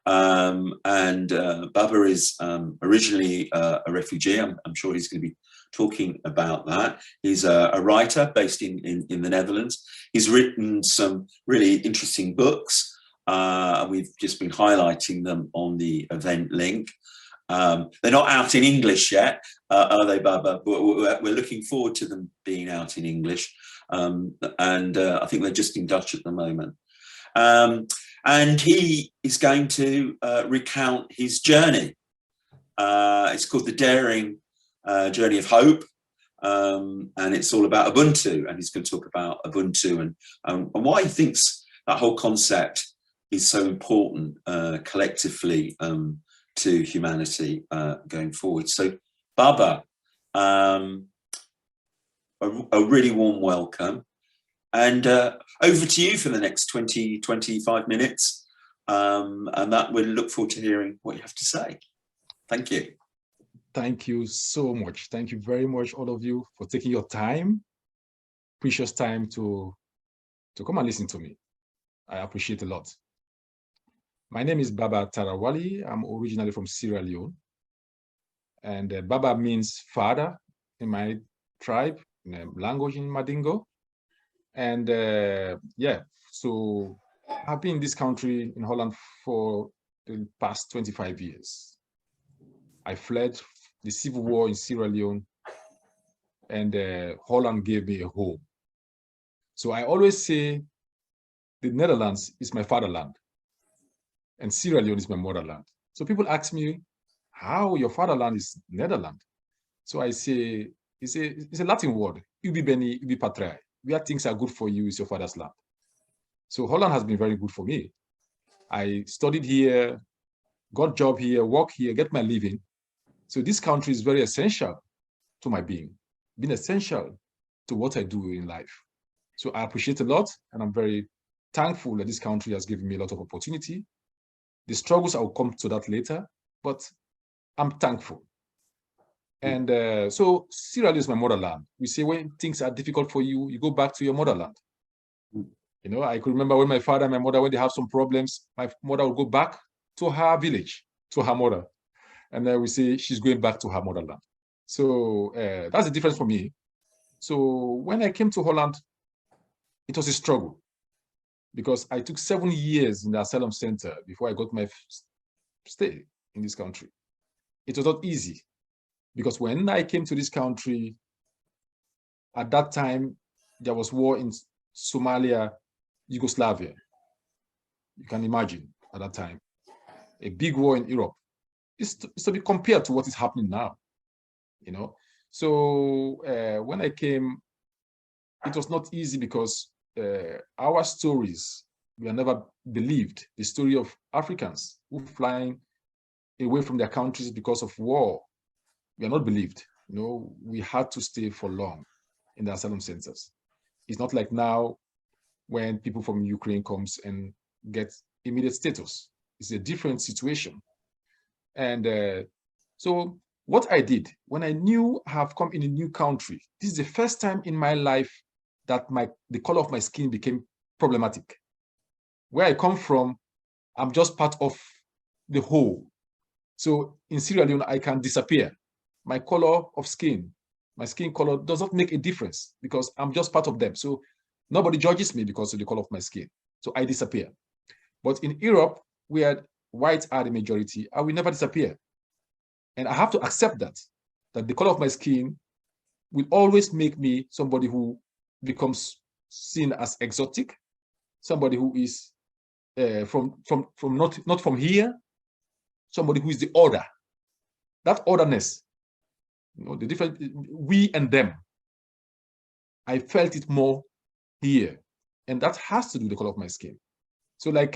And Babah is originally a refugee. I'm sure he's going to be talking about that. He's a writer based in the Netherlands. He's written some really interesting books. We've just been highlighting them on the event link. They're not out in English yet, are they, Babah? But we're looking forward to them being out in English. And I think they're just in Dutch at the moment. And he is going to recount his journey. It's called The Daring Journey of Hope. And it's all about Ubuntu. And he's going to talk about Ubuntu and why he thinks that whole concept is so important collectively to humanity going forward. So, Babah, a really warm welcome. And over to you for the next 20, 25 minutes. And that we'll look forward to hearing what you have to say. Thank you. Thank you so much. Thank you very much, all of you, for taking your time, precious time to come and listen to me. I appreciate a lot. My name is Babah Tarawally. I'm originally from Sierra Leone. And Babah means father in my tribe, in a language in Madingo. And yeah, so I've been in this country in Holland for the past 25 years. I fled the civil war in Sierra Leone, and Holland gave me a home. So I always say the Netherlands is my fatherland, and Sierra Leone is my motherland. So people ask me, how your fatherland is Netherlands? So I say, it's a Latin word, ubi bene, ubi patriae. Where things are good for you is your father's land. So Holland has been very good for me. I studied here, got job here, work here, get my living. So this country is very essential to my being, been essential to what I do in life. So I appreciate a lot, and I'm very thankful that this country has given me a lot of opportunity. The struggles, I'll come to that later, but I'm thankful. And so Sierra Leone is my motherland. We say when things are difficult for you, you go back to your motherland. You know, I could remember when my father and my mother, when they have some problems, my mother would go back to her village, to her mother. And then we say she's going back to her motherland. So that's the difference for me. So when I came to Holland, it was a struggle because I took 7 years in the asylum center before I got my stay in this country. It was not easy because when I came to this country, at that time, there was war in Somalia, Yugoslavia. You can imagine at that time, a big war in Europe. It's to be compared to what is happening now, you know. So when I came, it was not easy because our stories were never believed. The story of Africans who flying away from their countries because of war, we are not believed. You know, we had to stay for long in the asylum centers. It's not like now when people from Ukraine comes and get immediate status. It's a different situation. And so what I did when I knew I have come in a new country, this is the first time in my life that the color of my skin became problematic. Where I come from, I'm just part of the whole. So in Sierra Leone, I can disappear. My color of skin, my skin color does not make a difference because I'm just part of them. So nobody judges me because of the color of my skin. So I disappear. But in Europe, where whites are the majority, I will never disappear. And I have to accept that the color of my skin will always make me somebody who becomes seen as exotic, somebody who is not from here, somebody who is the other. That otherness, you know, the different we and them. I felt it more here, and that has to do with the color of my skin. So, like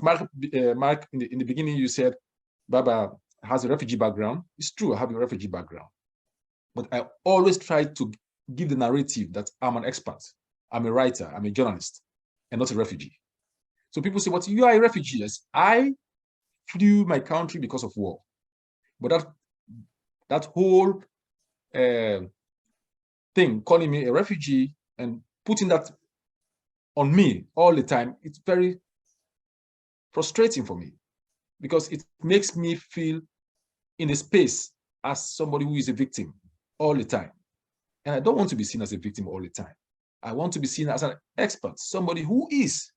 Mark in the beginning, you said Babah has a refugee background. It's true, I have a refugee background, but I always try to give the narrative that I'm an expert, I'm a writer, I'm a journalist, and not a refugee. So people say, "What, you are a refugee?" Yes, I flew my country because of war, but that whole thing, calling me a refugee and putting that on me all the time, it's very frustrating for me because it makes me feel in a space as somebody who is a victim all the time. And I don't want to be seen as a victim all the time. I want to be seen as an expert, somebody who is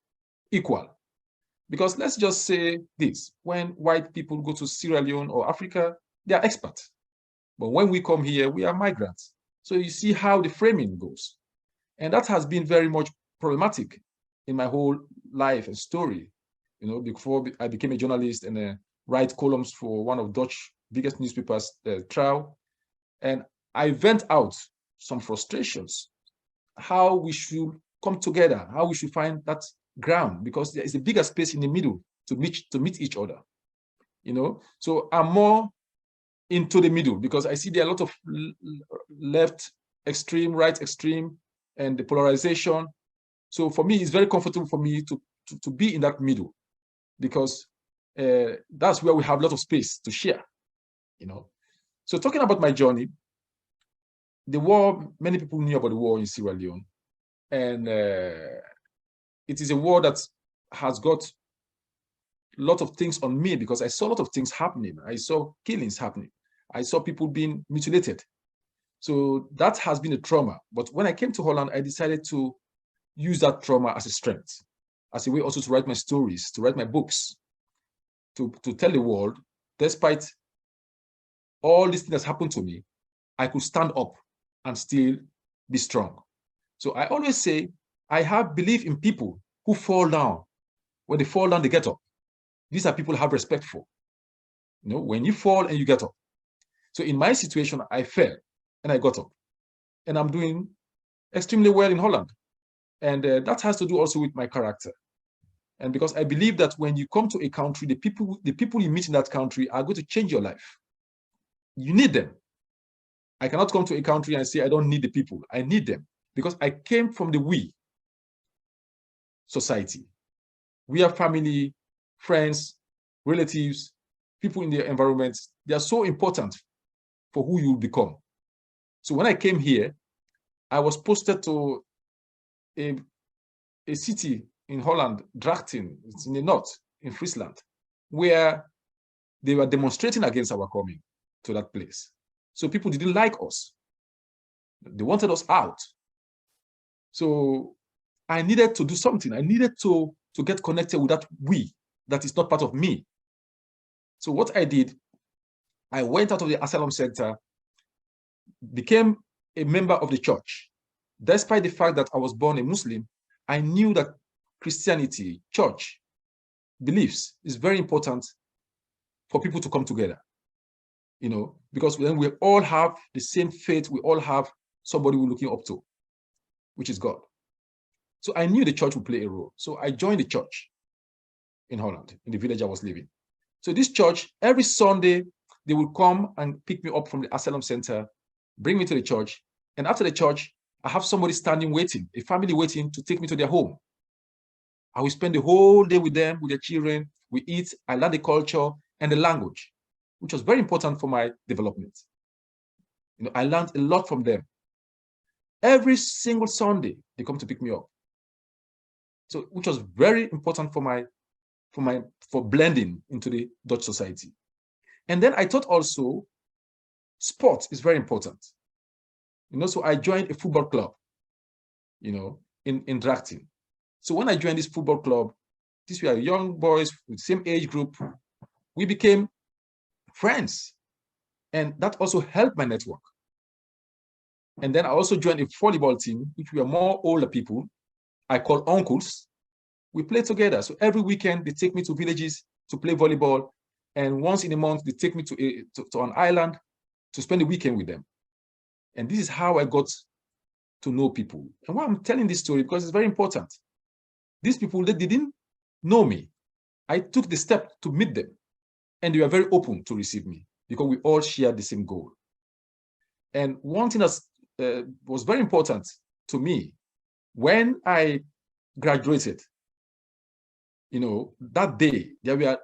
equal. Because let's just say this, when white people go to Sierra Leone or Africa, they are experts. But when we come here, we are migrants. So you see how the framing goes. And that has been very much problematic in my whole life and story. You know, before I became a journalist and write columns for one of Dutch biggest newspapers, Trouw, and I vent out some frustrations, how we should come together, how we should find that ground, because there is a bigger space in the middle to meet each other. You know, so I'm more into the middle because I see there are a lot of left extreme, right extreme, and the polarization. So for me, it's very comfortable for me to be in that middle, because that's where we have a lot of space to share, you know. So talking about my journey, the war, many people knew about the war in Sierra Leone, and it is a war that has got a lot of things on me because I saw a lot of things happening. I saw killings happening. I saw people being mutilated. So that has been a trauma. But when I came to Holland, I decided to use that trauma as a strength, as a way also to write my stories, to write my books, to tell the world, despite all these things that's happened to me, I could stand up and still be strong. So I always say, I have belief in people who fall down. When they fall down, they get up. These are people I have respect for. You know, when you fall and you get up. So in my situation, I fell and I got up. And I'm doing extremely well in Holland. And that has to do also with my character. And because I believe that when you come to a country, the people you meet in that country are going to change your life. You need them. I cannot come to a country and say, I don't need the people. I need them because I came from the we society. We are family, friends, relatives, people in their environment. They are so important for who you will become. So when I came here, I was posted to a city in Holland, Drachten, it's in the north, in Friesland, where they were demonstrating against our coming to that place. So people didn't like us. They wanted us out. So I needed to do something. I needed to get connected with that we that is not part of me. So what I did, I went out of the asylum center, became a member of the church. Despite the fact that I was born a Muslim, I knew that Christianity, church, beliefs is very important for people to come together. You know, because when we all have the same faith, we all have somebody we're looking up to, which is God. So I knew the church would play a role. So I joined the church in Holland, in the village I was living. So this church, every Sunday, they would come and pick me up from the asylum center, bring me to the church. And after the church, I have somebody standing waiting, a family waiting to take me to their home. I will spend the whole day with them, with their children. We eat, I learn the culture and the language, which was very important for my development. You know, I learned a lot from them. Every single Sunday, they come to pick me up. So, which was very important for blending into the Dutch society. And then I thought also, sports is very important. You know, so I joined a football club, you know, in Drachten. So when I joined this football club, these were young boys with the same age group. We became friends. And that also helped my network. And then I also joined a volleyball team, which were more older people. I call uncles. We play together. So every weekend, they take me to villages to play volleyball. And once in a month, they take me to an island to spend the weekend with them. And this is how I got to know people. And why I'm telling this story, because it's very important. These people, they didn't know me. I took the step to meet them. And they were very open to receive me because we all shared the same goal. And one thing that was very important to me, when I graduated, you know, that day, there were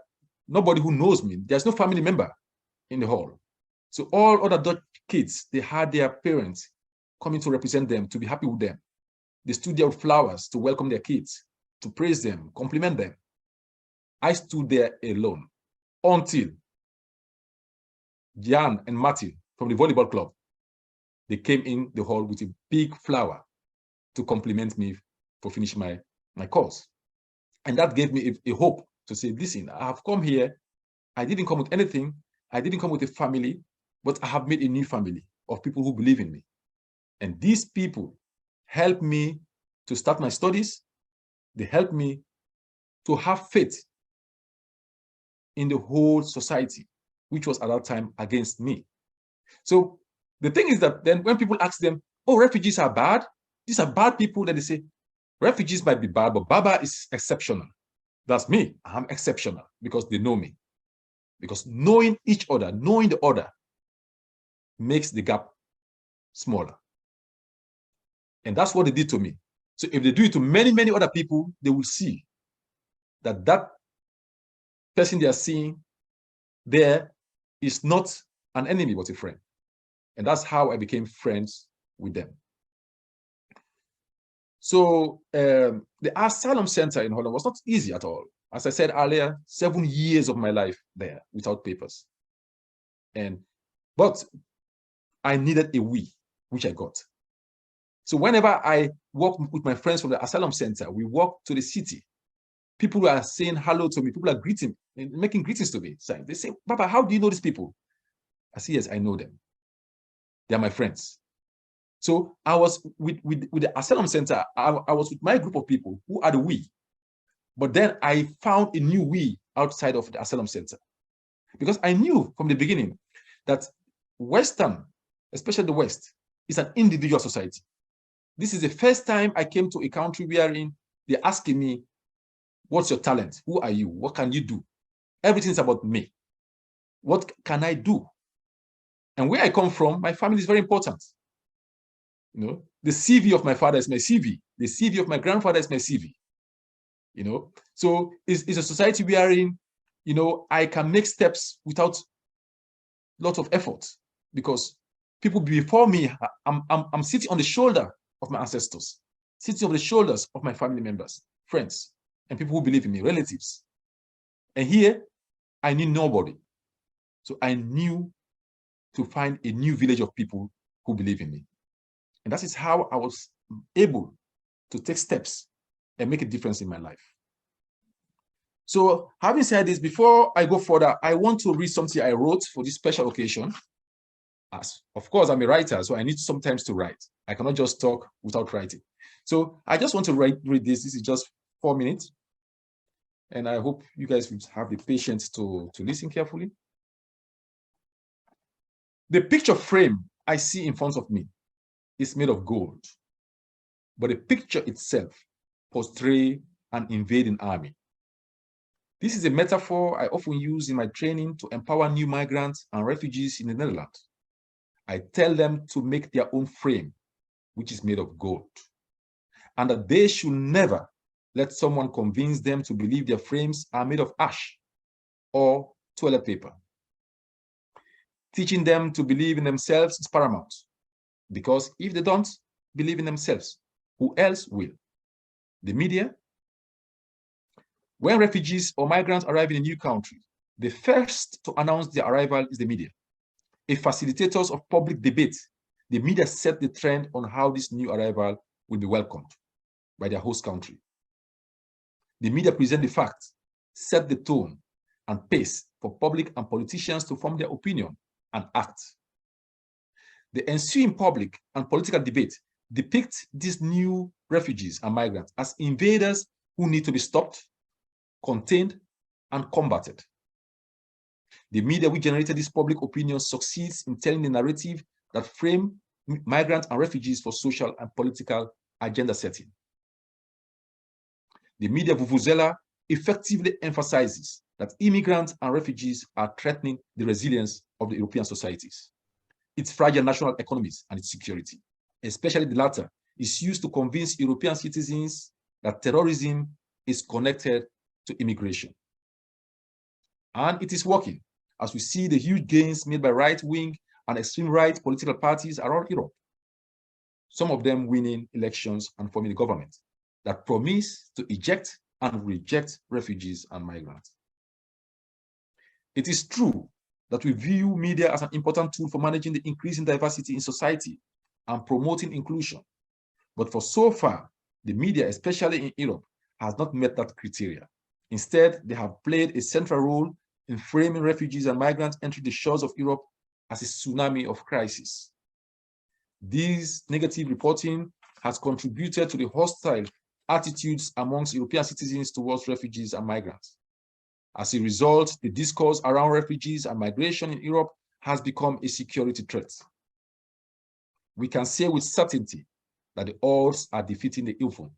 nobody who knows me. There's no family member in the hall. So all other Dutch kids, they had their parents coming to represent them, to be happy with them. They stood there with flowers to welcome their kids, to praise them, compliment them. I stood there alone. until Jan and Martin from the volleyball club, they came in the hall with a big flower to compliment me for finishing my course. And that gave me a hope to say, listen, I have come here. I didn't come with anything. I didn't come with a family, but I have made a new family of people who believe in me. And these people helped me to start my studies. They helped me to have faith in the whole society, which was at that time against me. So the thing is that then when people ask them, oh, refugees are bad, these are bad people, then they say, refugees might be bad, but Babah is exceptional. That's me. I'm exceptional because they know me. Because knowing each other, knowing the other, makes the gap smaller. And that's what they did to me. So if they do it to many, many other people, they will see that that person they are seeing there is not an enemy, but a friend. And that's how I became friends with them. So the asylum center in Holland was not easy at all. As I said earlier, 7 years of my life there without papers. But I needed a we, which I got. So whenever I walk with my friends from the asylum center, we walk to the city. People are saying hello to me. People are making greetings to me. They say, Babah, how do you know these people? I say, yes, I know them. They are my friends. So I was with the asylum center. I was with my group of people who are the we. But then I found a new we outside of the asylum center. Because I knew from the beginning that Western, especially the West, is an individual society. This is the first time I came to a country wherein they're asking me, what's your talent? Who are you? What can you do? Everything's about me. What can I do? And where I come from, my family is very important. You know, the CV of my father is my CV. The CV of my grandfather is my CV. You know, so it's a society wherein, you know, I can make steps without a lot of effort because people before me, I'm sitting on the shoulder of my ancestors, sitting on the shoulders of my family members, friends, and people who believe in me, relatives. And here, I knew nobody. So I knew to find a new village of people who believe in me. And that is how I was able to take steps and make a difference in my life. So having said this, before I go further, I want to read something I wrote for this special occasion. Of course, I'm a writer, so I need sometimes to write. I cannot just talk without writing. So I just want to read this. This is just 4 minutes. And I hope you guys will have the patience to listen carefully. The picture frame I see in front of me is made of gold, but the picture itself portrays an invading army. This is a metaphor I often use in my training to empower new migrants and refugees in the Netherlands. I tell them to make their own frame, which is made of gold, and that they should never let someone convince them to believe their frames are made of ash or toilet paper. Teaching them to believe in themselves is paramount, because if they don't believe in themselves, who else will? The media? When refugees or migrants arrive in a new country, the first to announce their arrival is the media. As facilitators of public debate, the media set the trend on how this new arrival will be welcomed by their host country. The media present the facts, set the tone and pace for public and politicians to form their opinion and act. The ensuing public and political debate depict these new refugees and migrants as invaders who need to be stopped, contained, and combated. The media which generated this public opinion succeeds in telling the narrative that frame migrants and refugees for social and political agenda setting. The media vuvuzela effectively emphasizes that immigrants and refugees are threatening the resilience of the European societies, its fragile national economies, and its security. Especially the latter is used to convince European citizens that terrorism is connected to immigration. And it is working, as we see the huge gains made by right-wing and extreme-right political parties around Europe, some of them winning elections and forming a government that promise to eject and reject refugees and migrants. It is true that we view media as an important tool for managing the increasing diversity in society and promoting inclusion. But for so far, the media, especially in Europe, has not met that criteria. Instead, they have played a central role in framing refugees and migrants entering the shores of Europe as a tsunami of crisis. This negative reporting has contributed to the hostile attitudes amongst European citizens towards refugees and migrants. As a result, the discourse around refugees and migration in Europe has become a security threat. We can say with certainty that the odds are defeating the evil.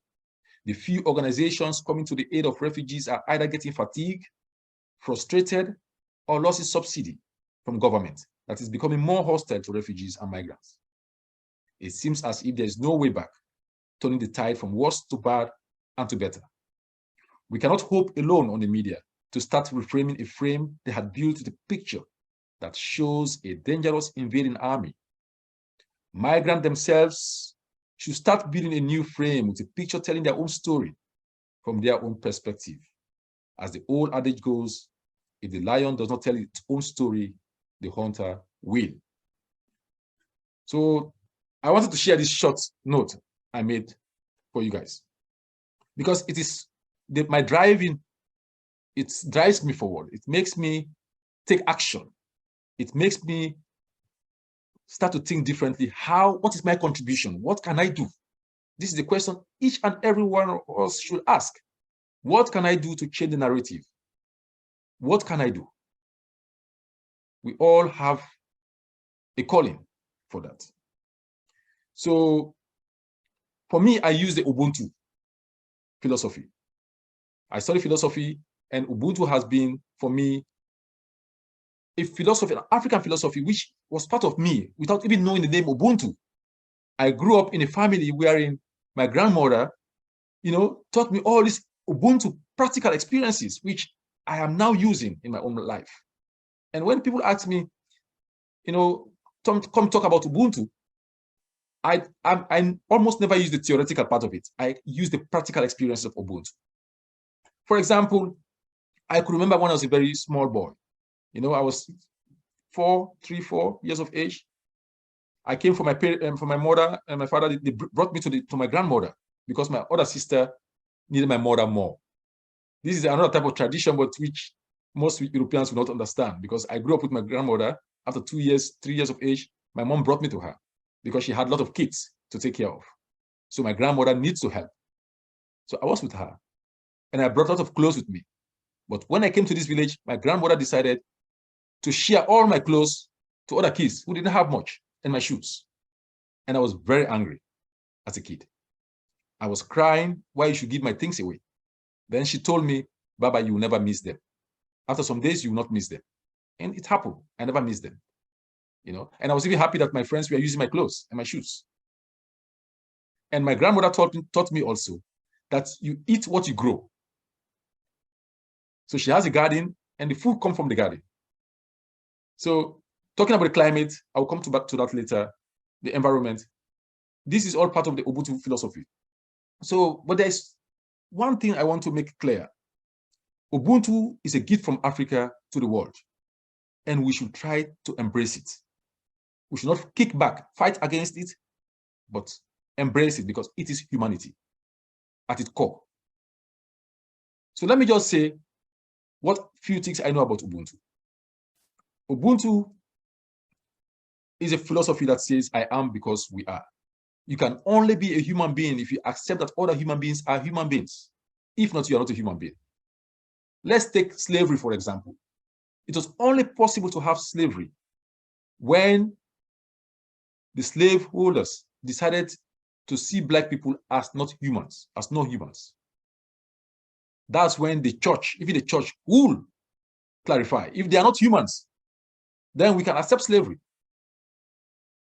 The few organizations coming to the aid of refugees are either getting fatigued, frustrated, or losing subsidy from government that is becoming more hostile to refugees and migrants. It seems as if there is no way back, turning the tide from worse to bad and to better. We cannot hope alone on the media to start reframing a frame they had built the picture that shows a dangerous invading army. Migrants themselves should start building a new frame with a picture telling their own story from their own perspective. As the old adage goes, if the lion does not tell its own story, the hunter will. So I wanted to share this short note I made for you guys, because it is my driving, it drives me forward. It makes me take action. It makes me start to think differently. What is my contribution? What can I do? This is the question each and every one of us should ask. What can I do to change the narrative? What can I do? We all have a calling for that. So for me, I use the Ubuntu philosophy. I study philosophy, and Ubuntu has been, for me, a philosophy, an African philosophy, which was part of me without even knowing the name Ubuntu. I grew up in a family wherein my grandmother, taught me all these Ubuntu practical experiences, which I am now using in my own life. And when people ask me, come talk about Ubuntu, I almost never use the theoretical part of it. I use the practical experiences of Ubuntu. For example, I could remember when I was a very small boy. I was 3, 4 years of age. I came from my mother and my father. They brought me to my grandmother because my other sister needed my mother more. This is another type of tradition, but which most Europeans will not understand, because I grew up with my grandmother. After 2 years, 3 years of age, my mom brought me to her because she had a lot of kids to take care of. So my grandmother needs to help. So I was with her, and I brought a lot of clothes with me. But when I came to this village, my grandmother decided to share all my clothes to other kids who didn't have much, and my shoes. And I was very angry as a kid. I was crying why you should give my things away. Then she told me, Baba, you will never miss them. After some days, you will not miss them. And it happened. I never missed them. And I was even happy that my friends were using my clothes and my shoes. And my grandmother taught me also that you eat what you grow. So she has a garden, and the food comes from the garden. So talking about the climate, I'll come back to that later, the environment. This is all part of the Ubuntu philosophy. So, but there's one thing I want to make clear. Ubuntu is a gift from Africa to the world, and we should try to embrace it. We should not kick back, fight against it, but embrace it, because it is humanity at its core. So let me just say what few things I know about Ubuntu. Ubuntu is a philosophy that says, I am because we are. You can only be a human being if you accept that other human beings are human beings. If not, you are not a human being. Let's take slavery, for example. It was only possible to have slavery when the slaveholders decided to see Black people as not humans, as no humans. That's when the church, even the church, will clarify, if they are not humans, then we can accept slavery.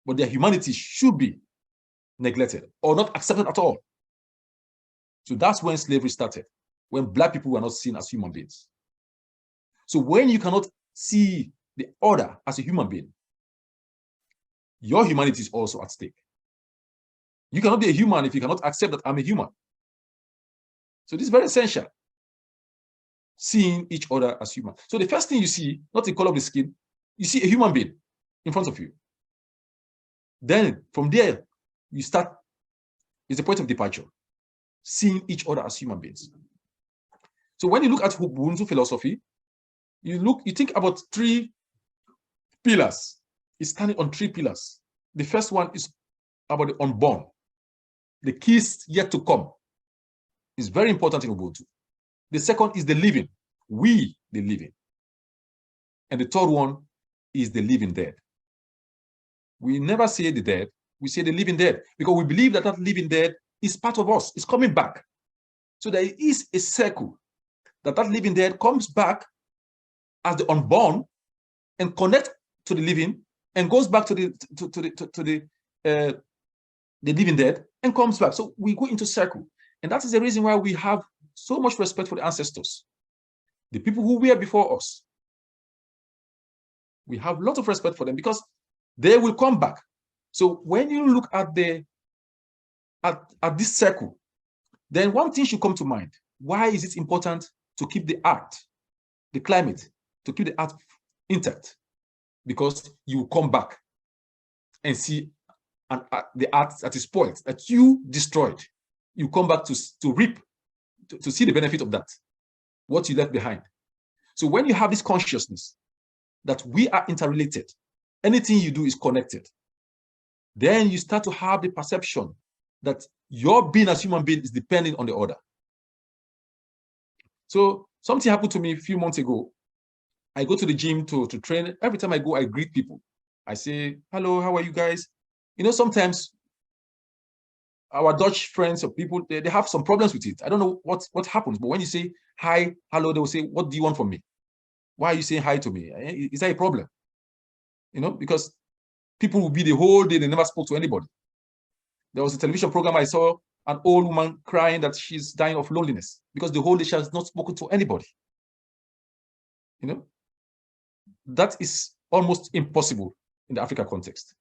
But their humanity should be neglected or not accepted at all. So that's when slavery started, when Black people were not seen as human beings. So when you cannot see the other as a human being, your humanity is also at stake. You cannot be a human if you cannot accept that I'm a human. So this is very essential. seeing each other as human. So the first thing you see, not the color of the skin, you see a human being in front of you. Then from there, you start, it's a point of departure, seeing each other as human beings. So when you look at Ubuntu philosophy, you think about 3 pillars. It's standing on 3 pillars. The first one is about the unborn. The keys yet to come is very important in Ubuntu. The second is the living. We, the living. And the third one is the living dead. We never say the dead, we say the living dead, because we believe that that living dead is part of us, it's coming back. So there is a circle that living dead comes back as the unborn and connects to the living and goes back to the living dead and comes back. So we go into circle. And that is the reason why we have so much respect for the ancestors, the people who were before us. We have a lot of respect for them because they will come back. So when you look at this circle, then one thing should come to mind. Why is it important to keep the earth, the climate, to keep the earth intact? Because you will come back and see the earth that is spoiled, that you destroyed. You come back to reap, to see the benefit of that, what you left behind. So when you have this consciousness that we are interrelated, anything you do is connected, then you start to have the perception that your being as human being is depending on the other. So something happened to me a few months ago. I go to the gym to train. Every time I go, I greet people. I say, hello, how are you guys? You know, sometimes our Dutch friends or people, they have some problems with it. I don't know what happens, but when you say hi, hello, they will say, what do you want from me? Why are you saying hi to me? Is that a problem? You know, because people will be the whole day, they never spoke to anybody. There was a television program I saw, an old woman crying that she's dying of loneliness because the whole day she has not spoken to anybody. You know, that is almost impossible in the Africa context.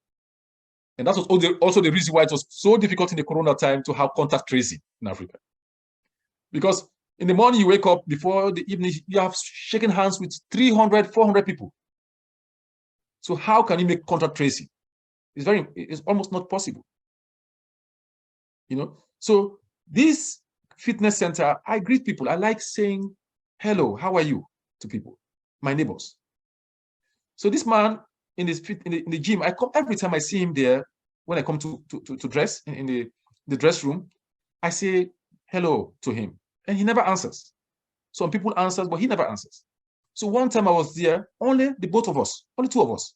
And that was also the reason why it was so difficult in the corona time to have contact tracing in Africa. Because in the morning you wake up, before the evening, you have shaken hands with 300, 400 people. So how can you make contact tracing? It's almost not possible. You know, so this fitness center, I greet people. I like saying, hello, how are you to people, my neighbors. So this man in the gym, I come every time I see him there, when I come to dress in the dress room, I say hello to him and he never answers. Some people answer, but he never answers. So one time I was there, only the both of us, only 2 of us.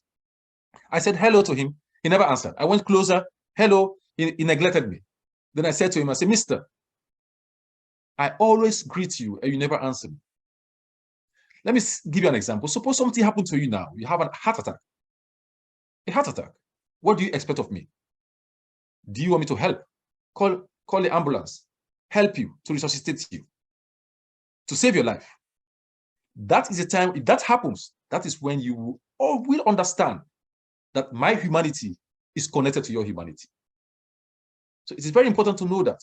I said hello to him, he never answered. I went closer, hello, he neglected me. Then I said to him, I said, mister, I always greet you and you never answer me. Let me give you an example. Suppose something happened to you now. You have a heart attack. A heart attack. What do you expect of me? Do you want me to help? Call the ambulance, help you, to resuscitate you, to save your life. That is the time, if that happens, that is when you will understand that my humanity is connected to your humanity. So it is very important to know that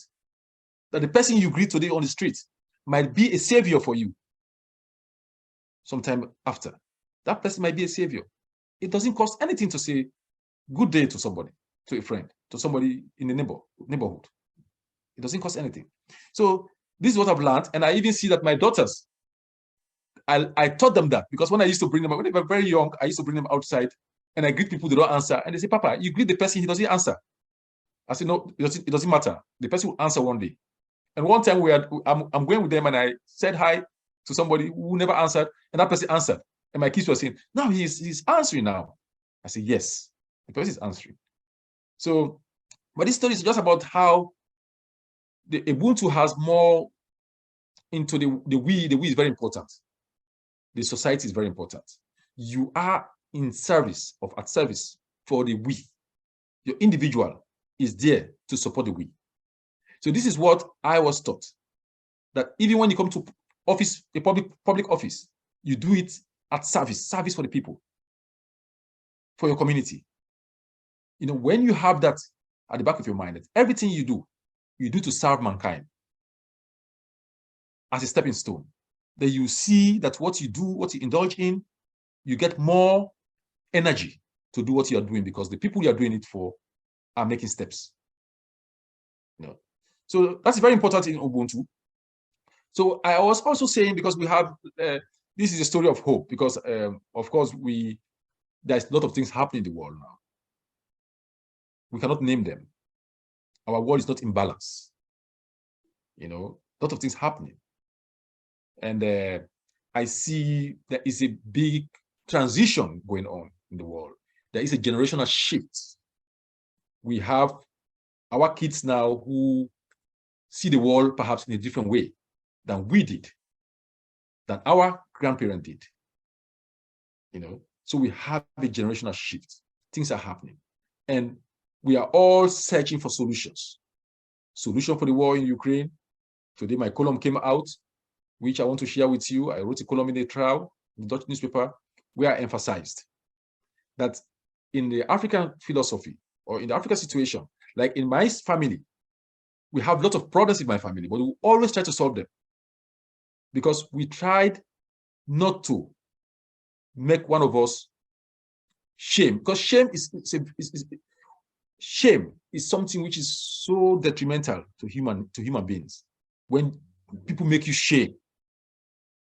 the person you greet today on the street might be a savior for you sometime after. That person might be a savior. It doesn't cost anything to say good day to somebody, to a friend, to somebody in the neighborhood. It doesn't cost anything. So this is what I've learned. And I even see that my daughters, I taught them that, because when I used to bring them, when they were very young, I used to bring them outside and I greet people, they don't answer. And they say, Papa, you greet the person, he doesn't answer. I said, no, it doesn't matter. The person will answer one day. And one time I'm going with them and I said hi to somebody who never answered, and that person answered. And my kids were saying, no, he's answering now. I said, yes, the person is answering. So, but this story is just about how the Ubuntu has more into the we. The we is very important. The society is very important. You are at service for the we. Your individual is there to support the we. So this is what I was taught, that even when you come to office, a public office, you do it at service for the people, for your community. You know, when you have that at the back of your mind, that everything you do to serve mankind as a stepping stone. then you see that what you do, what you indulge in, you get more energy to do what you are doing because the people you are doing it for are making steps. You know? So that's very important in Ubuntu. So I was also saying, because we have, this is a story of hope, because of course there's a lot of things happening in the world now. We cannot name them. Our world is not in balance. You know, a lot of things happening. And I see there is a big transition going on in the world. There is a generational shift. We have our kids now who see the world perhaps in a different way than we did, than our grandparents did. You know, so we have a generational shift. Things are happening. And we are all searching for solutions. Solution for the war in Ukraine. Today, my column came out, which I want to share with you. I wrote a column in the Trial, the Dutch newspaper, where I emphasized that in the African philosophy, or in the African situation, like in my family, we have lots of problems in my family, but we always try to solve them because we tried not to make one of us shame, because shame shame is something which is so detrimental to human beings. When people make you shame,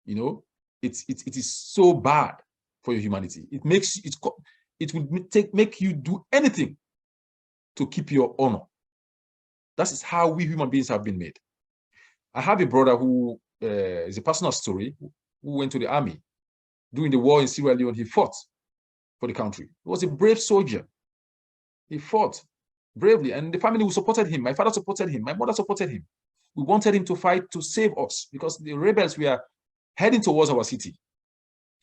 you know, it is so bad for your humanity. It will make you do anything to keep your honor. That is how we human beings have been made. I have a brother who is a personal story, who went to the army during the war in Sierra Leone. He fought for the country. He was a brave soldier. He fought bravely, and the family who supported him, my father supported him, my mother supported him. We wanted him to fight to save us because the rebels were heading towards our city,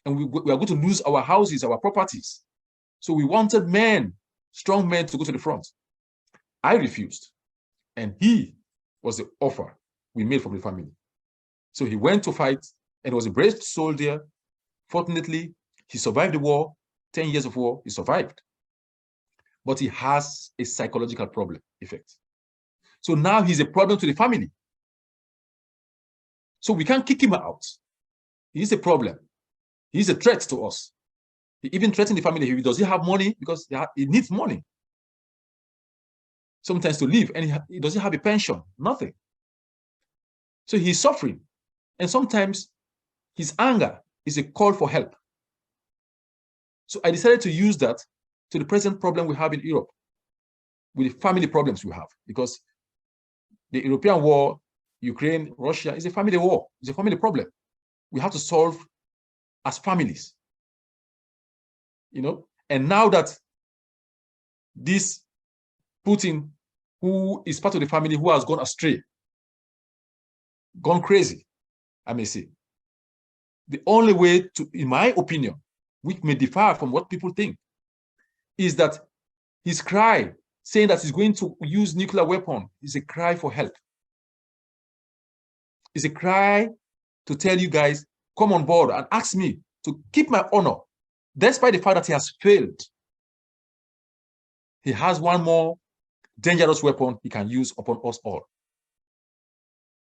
and we are going to lose our houses, our properties. So we wanted men, strong men, to go to the front. I refused, and he was the offer we made from the family. So he went to fight, and was a brave soldier. Fortunately, he survived the war. 10 years of war, he survived. But he has a psychological problem effect. So now he's a problem to the family. So we can't kick him out. He's a problem. He's a threat to us. He even threatened the family. Does he have money? Because he needs money sometimes to live, and he doesn't have a pension, nothing. So he's suffering. And sometimes his anger is a call for help. So I decided to use that to the present problem we have in Europe, with the family problems we have, because the European war, Ukraine, Russia, is a family war. It's a family problem. We have to solve as families, you know. And now that this Putin, who is part of the family, who has gone astray, gone crazy, I may say, the only way to, in my opinion, which may differ from what people think, is that his cry, saying that he's going to use nuclear weapon, is a cry for help. It's a cry to tell you guys, come on board and ask me to keep my honor, despite the fact that he has failed. He has one more dangerous weapon he can use upon us all.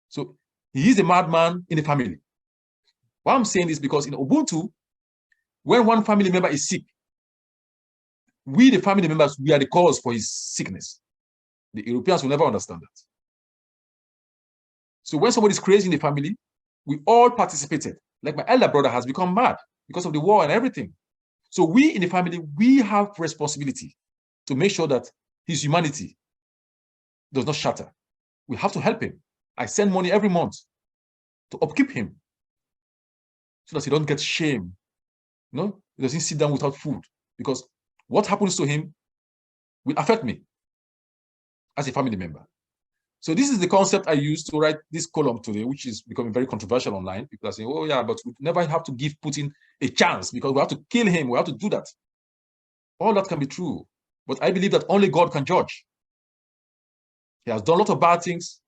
So he is a madman in the family. Why I'm saying this, because in Ubuntu, when one family member is sick, we, the family members, we are the cause for his sickness. The Europeans will never understand that. So when somebody is crazy in the family, we all participated. Like my elder brother has become mad because of the war and everything. So we in the family, we have responsibility to make sure that his humanity does not shatter. We have to help him. I send money every month to upkeep him so that he don't get shame. You know, he doesn't sit down without food, because what happens to him will affect me as a family member. So this is the concept I used to write this column today, which is becoming very controversial online. People are saying, oh yeah, but we never have to give Putin a chance because we have to kill him. We have to do that. All that can be true. But I believe that only God can judge. He has done a lot of bad things.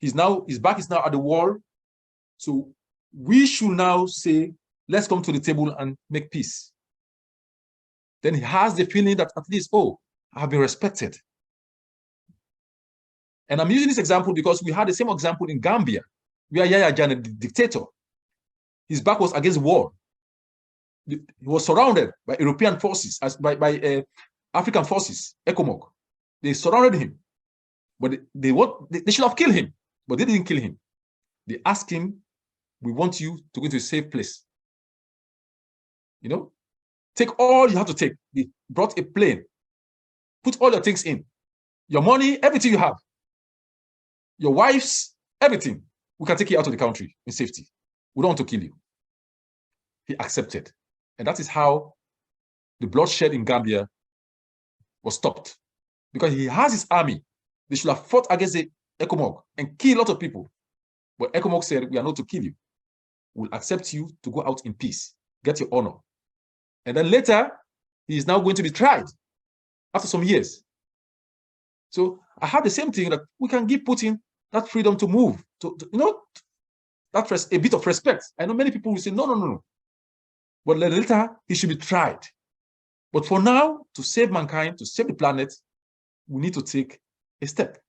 His back is now at the wall. So we should now say, let's come to the table and make peace. Then he has the feeling that at least, oh, I have been respected. And I'm using this example because we had the same example in Gambia, where Yahya Jammeh, the dictator, his back was against the wall. He was surrounded by European forces, by African forces, ECOMOG. They surrounded him, but they should have killed him, but they didn't kill him. They asked him, "We want you to go to a safe place. You know, take all you have to take." They brought a plane, put all your things in, your money, everything you have, your wife's, everything. We can take you out of the country in safety. We don't want to kill you. He accepted. And that is how the bloodshed in Gambia was stopped. Because he has his army. They should have fought against the ECOMOG and killed a lot of people. But ECOMOG said, "We are not to kill you. We'll accept you to go out in peace. Get your honor." And then later, he is now going to be tried after some years. So I have the same thing, that we can give Putin that freedom to move, to you know, that a bit of respect. I know many people will say, no. But later, he should be tried. But for now, to save mankind, to save the planet, we need to take a step.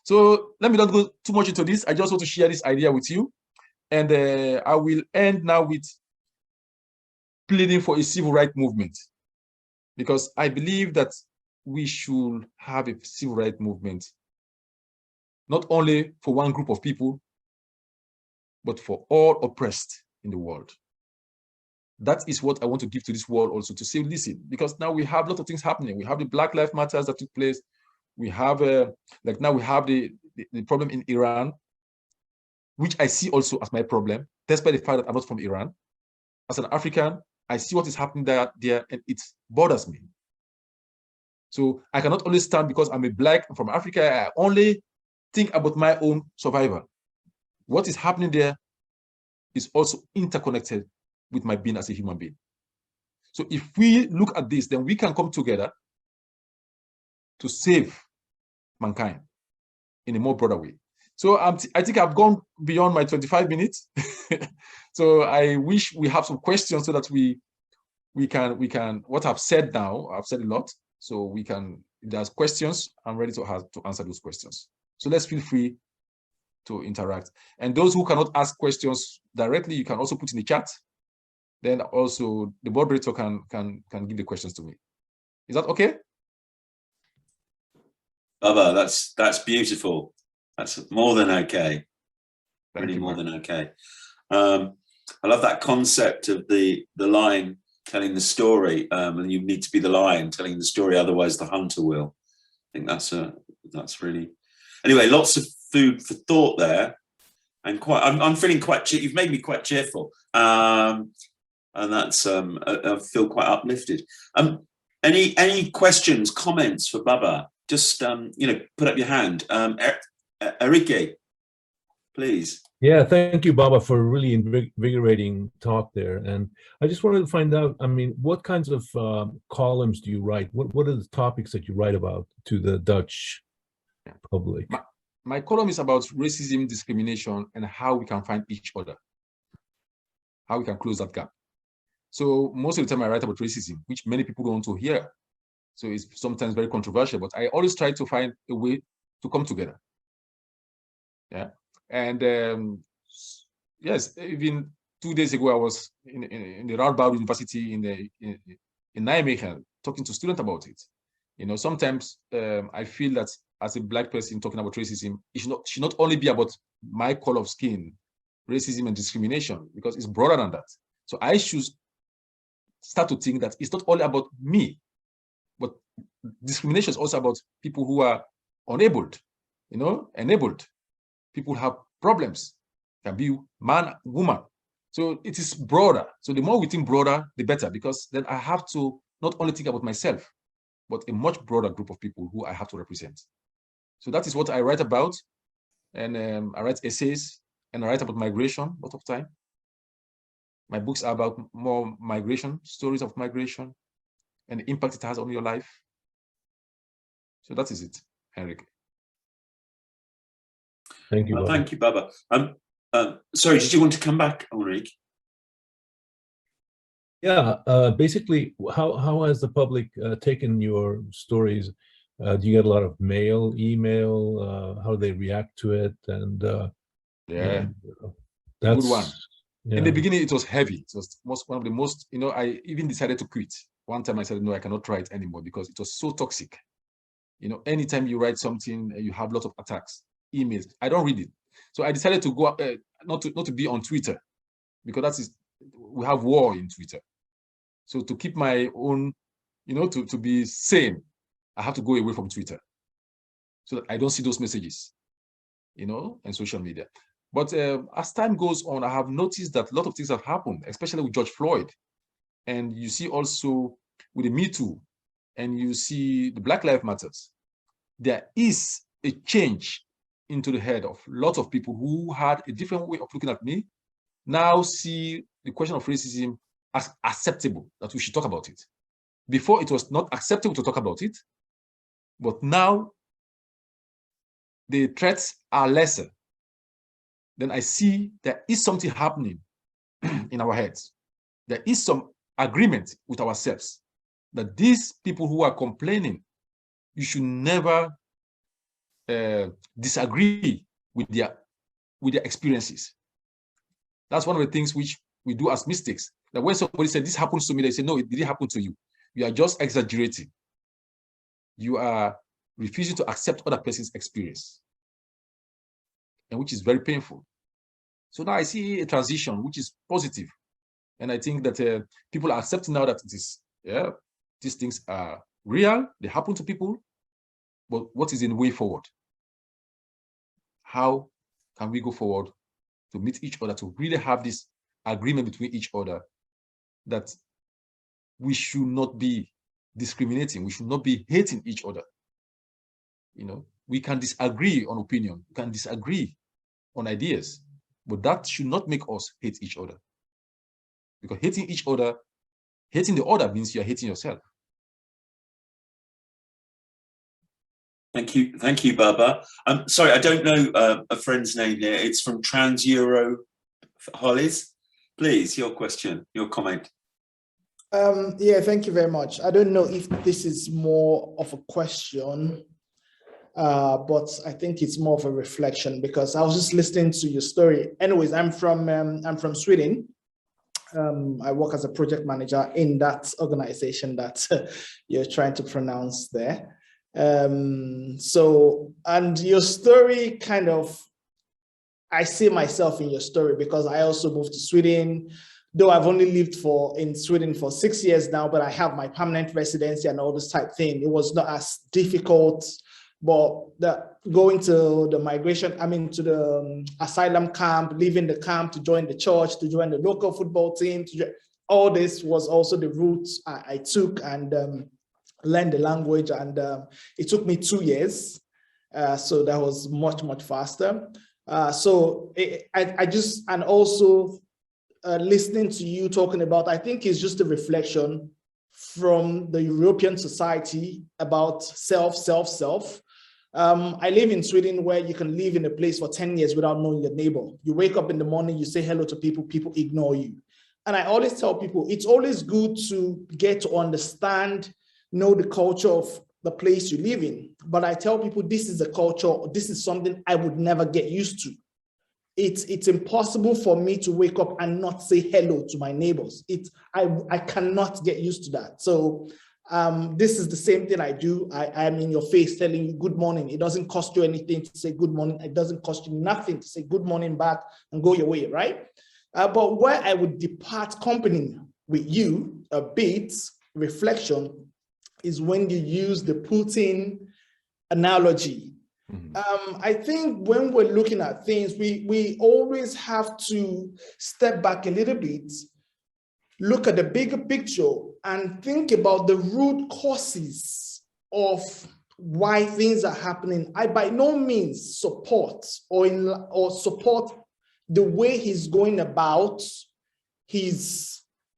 So let me not go too much into this. I just want to share this idea with you. And I will end now with pleading for a civil rights movement, because I believe that we should have a civil rights movement, not only for one group of people, but for all oppressed in the world. That is what I want to give to this world also, to say, listen, because now we have a lot of things happening. We have the Black Lives Matters that took place. We have, like now we have the problem in Iran, which I see also as my problem, despite the fact that I'm not from Iran. As an African, I see what is happening there, and it bothers me. So I cannot only stand because I'm a Black from Africa. I only think about my own survival. What is happening there is also interconnected with my being as a human being. So if we look at this, then we can come together to save mankind in a more broader way. So I think I've gone beyond my 25 minutes. So I wish we have some questions so that we can, what I've said now, I've said a lot. So we can, if there's questions, I'm ready to answer those questions. So let's feel free to interact. And those who cannot ask questions directly, you can also put in the chat. Then also the moderator can give the questions to me. Is that okay? Babah, that's beautiful. That's more than okay. Thank you, more than okay. I love that concept of the lion telling the story, and you need to be the lion telling the story, otherwise the hunter will. I think that's really, anyway, lots of food for thought there, and I'm feeling quite, you've made me quite cheerful, and that's I feel quite uplifted. Any questions, comments for Babah? Just put up your hand. Enrique, please. Yeah, thank you, Babah, for a really invigorating talk there. And I just wanted to find out, I mean, what kinds of columns do you write? What are the topics that you write about to the Dutch public? My column is about racism, discrimination, and how we can find each other, how we can close that gap. So most of the time I write about racism, which many people don't want to hear. So it's sometimes very controversial, but I always try to find a way to come together. Yeah. And yes, even 2 days ago, I was in the Radboud University in Nijmegen talking to students about it. You know, sometimes I feel that as a Black person talking about racism, it should not only be about my color of skin, racism and discrimination, because it's broader than that. So I should start to think that it's not only about me, but discrimination is also about people who are enabled. People have problems, can be man, woman. So it is broader. So the more we think broader, the better, because then I have to not only think about myself, but a much broader group of people who I have to represent. So that is what I write about. And I write essays, and I write about migration a lot of time. My books are about more migration, stories of migration, and the impact it has on your life. So that is it, Enrique. Thank you, Babah. Thank you, Babah. Sorry, did you want to come back, Enrique? Yeah, basically, how has the public taken your stories? Do you get a lot of mail, email? How do they react to it? And yeah, that's good one. In the beginning, it was heavy. It was one of the most, I even decided to quit. One time I said, no, I cannot try it anymore because it was so toxic. Anytime you write something, you have lots of attacks, emails. I don't read it. So I decided to go, not to be on Twitter, because we have war in Twitter. So to keep my own, to be sane, I have to go away from Twitter so that I don't see those messages, and social media. But as time goes on, I have noticed that a lot of things have happened, especially with George Floyd. And you see also with the Me Too, and you see the Black Lives Matters. There is a change into the head of lots of people who had a different way of looking at me, now see the question of racism as acceptable, that we should talk about it. Before, it was not acceptable to talk about it, but now the threats are lesser. Then I see there is something happening in our heads. There is some agreement with ourselves that these people who are complaining, you should never disagree with their experiences. That's one of the things which we do as mistakes. That when somebody said, this happens to me, they say, no, it didn't happen to you. You are just exaggerating. You are refusing to accept other person's experience, and which is very painful. So now I see a transition, which is positive. And I think that people are accepting now that these things are real, they happen to people, but what is in the way forward? How can we go forward to meet each other, to really have this agreement between each other that we should not be discriminating, we should not be hating each other. We can disagree on opinion, we can disagree on ideas, but that should not make us hate each other. Because hating each other, hating the other means you're hating yourself. Thank you, Babah. Sorry, I don't know a friend's name here. It's from Trans-Euro Hollies. Please, your question, your comment. Yeah, thank you very much. I don't know if this is more of a question, but I think it's more of a reflection, because I was just listening to your story. Anyways, I'm from Sweden. I work as a project manager in that organization that you're trying to pronounce there. And your story kind of, I see myself in your story, because I also moved to Sweden, though I've only lived in Sweden for 6 years now, but I have my permanent residency and all this type thing. It was not as difficult, but going to the migration, to the asylum camp, leaving the camp to join the church, to join the local football team, all this was also the route I took, and learned the language, and it took me 2 years. So that was much, much faster. And also listening to you talking about, I think it's just a reflection from the European society about self. I live in Sweden, where you can live in a place for 10 years without knowing your neighbor. You wake up in the morning, you say hello to people, people ignore you. And I always tell people, it's always good to get to understand, know the culture of the place you live in. But I tell people, this is a culture, this is something I would never get used to. It's impossible for me to wake up and not say hello to my neighbors. I cannot get used to that. So this is the same thing I do. I'm in your face telling you good morning. It doesn't cost you anything to say good morning. It doesn't cost you nothing to say good morning back and go your way, right? But where I would depart company with you a bit, reflection, is when you use the Putin analogy. I think when we're looking at things, we always have to step back a little bit, look at the bigger picture, and think about the root causes of why things are happening. I by no means support or support the way he's going about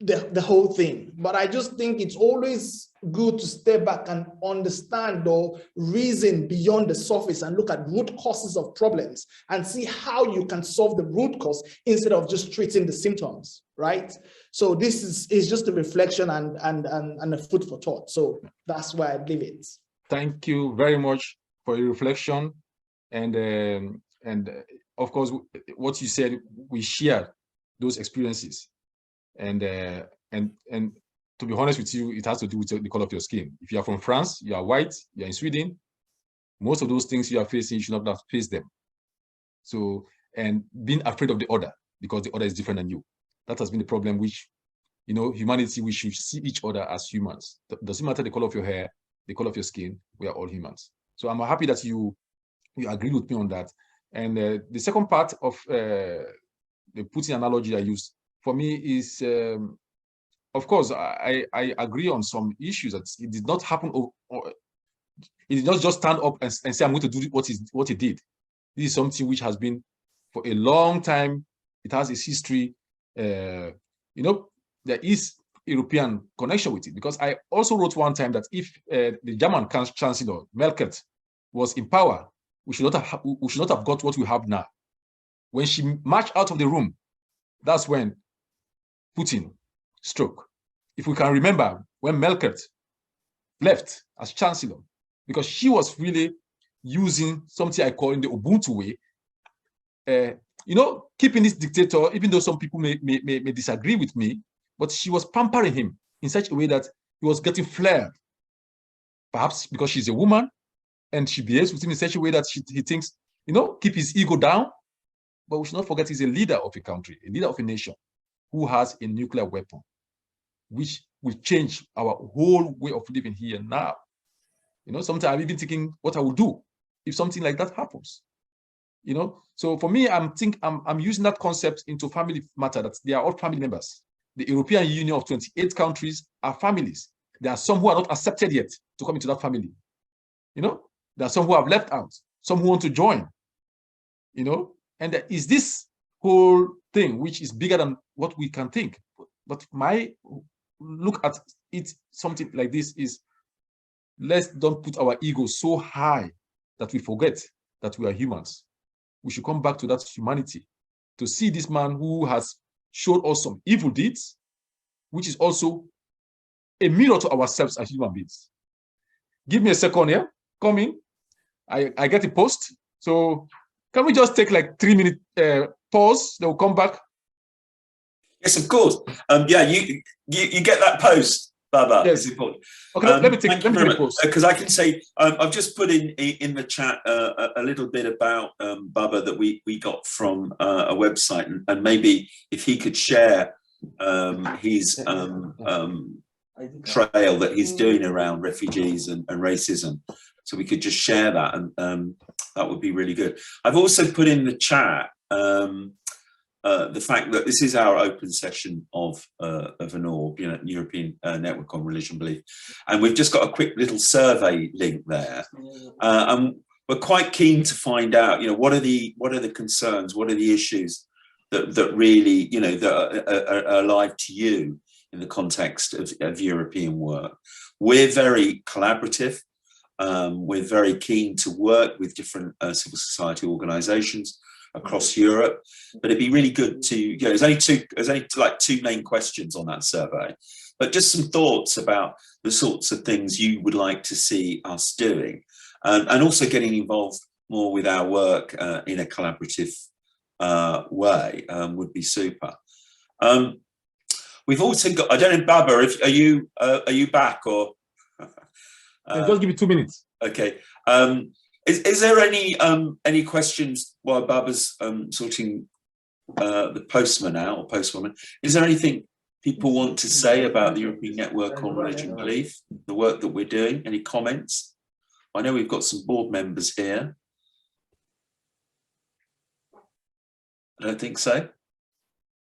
the whole thing, but I just think it's always good to step back and understand or reason beyond the surface and look at root causes of problems and see how you can solve the root cause instead of just treating the symptoms, right? So this is just a reflection and a food for thought. So that's why I leave it. Thank you very much for your reflection, and of course what you said we share those experiences. And to be honest with you, it has to do with the color of your skin. If you are from France, you are white, you are in Sweden, most of those things you are facing, you should not have faced them. So, and being afraid of the other because the other is different than you. That has been the problem, which, you know, humanity, we should see each other as humans. Doesn't matter the color of your hair, the color of your skin, we are all humans. So I'm happy that you agree with me on that. And the second part of the Putin analogy I used, for me is, of course, I agree on some issues that it did not happen, it did not just stand up and say, I'm going to do what he did. This is something which has been for a long time. It has its history. You know, there is European connection with it, because I also wrote one time that if the German Chancellor Merkel was in power, we should not have got what we have now. When she marched out of the room, that's when Putin struck. If we can remember when Merkel left as Chancellor, because she was really using something I call in the Ubuntu way, you know, keeping this dictator, even though some people may disagree with me, but she was pampering him in such a way that he was getting flared. Perhaps because she's a woman and she behaves with him in such a way that he thinks, you know, keep his ego down. But we should not forget he's a leader of a country, a leader of a nation who has a nuclear weapon, which will change our whole way of living here now. You know, sometimes I'm even thinking what I would do if something like that happens. You know, so for me, I'm using that concept into family matter, that they are all family members. The European Union of 28 countries are families. There are some who are not accepted yet to come into that family. You know, there are some who have left out, some who want to join. You know, and there is this whole thing which is bigger than what we can think. But my look at it, something like this is, let's don't put our ego so high that we forget that we are humans. We should come back to that humanity, to see this man who has showed us some evil deeds, which is also a mirror to ourselves as human beings. Give me a second here. Come in. I get a post. So can we just take like 3-minute pause? Then we'll come back. Yes, of course. Yeah, you get that post, Babah. Yes. It's important. Okay, let me take a pause. Because I can say, I've just put in the chat a little bit about Babah that we got from a website, and maybe if he could share his trail that he's doing around refugees and racism, so we could just share that, and that would be really good. I've also put in the chat the fact that this is our open session of ENORB, you know, European Network on Religion Belief, and we've just got a quick little survey link there, and we're quite keen to find out, you know, what are the concerns, what are the issues that really, you know, that are alive to you in the context of European work. We're very collaborative. We're very keen to work with different civil society organisations across Europe, but it'd be really good to, you know, there's only like 2 main questions on that survey, but just some thoughts about the sorts of things you would like to see us doing, and also getting involved more with our work in a collaborative way would be super. We've also got, I don't know, Babah, are you back, or? Just give me 2 minutes. Okay. Is there any questions while Babah's sorting the postman out, or postwoman? Is there anything people want to say about the European Network on Religion Belief, the work that we're doing? Any comments? I know we've got some board members here. I don't think so.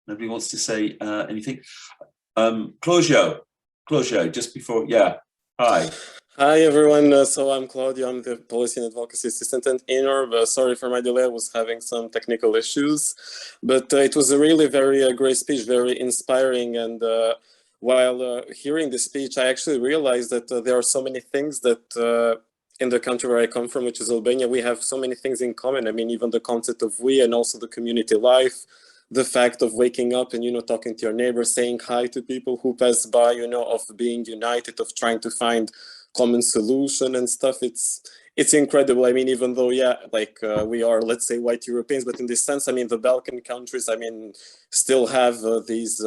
Nobody wants to say anything. Claudio, just before, yeah. Hi. Hi everyone, so I'm Claudio, I'm the Policy and Advocacy Assistant at ENORB. Sorry for my delay, I was having some technical issues, but it was a really very great speech, very inspiring, and while hearing the speech, I actually realized that there are so many things that in the country where I come from, which is Albania, we have so many things in common. I mean, even the concept of we, and also the community life, the fact of waking up and, you know, talking to your neighbors, saying hi to people who pass by, you know, of being united, of trying to find common solution and stuff. It's incredible. I mean, even though, yeah, like we are, let's say, white Europeans, but in this sense, I mean, the Balkan countries, I mean, still have these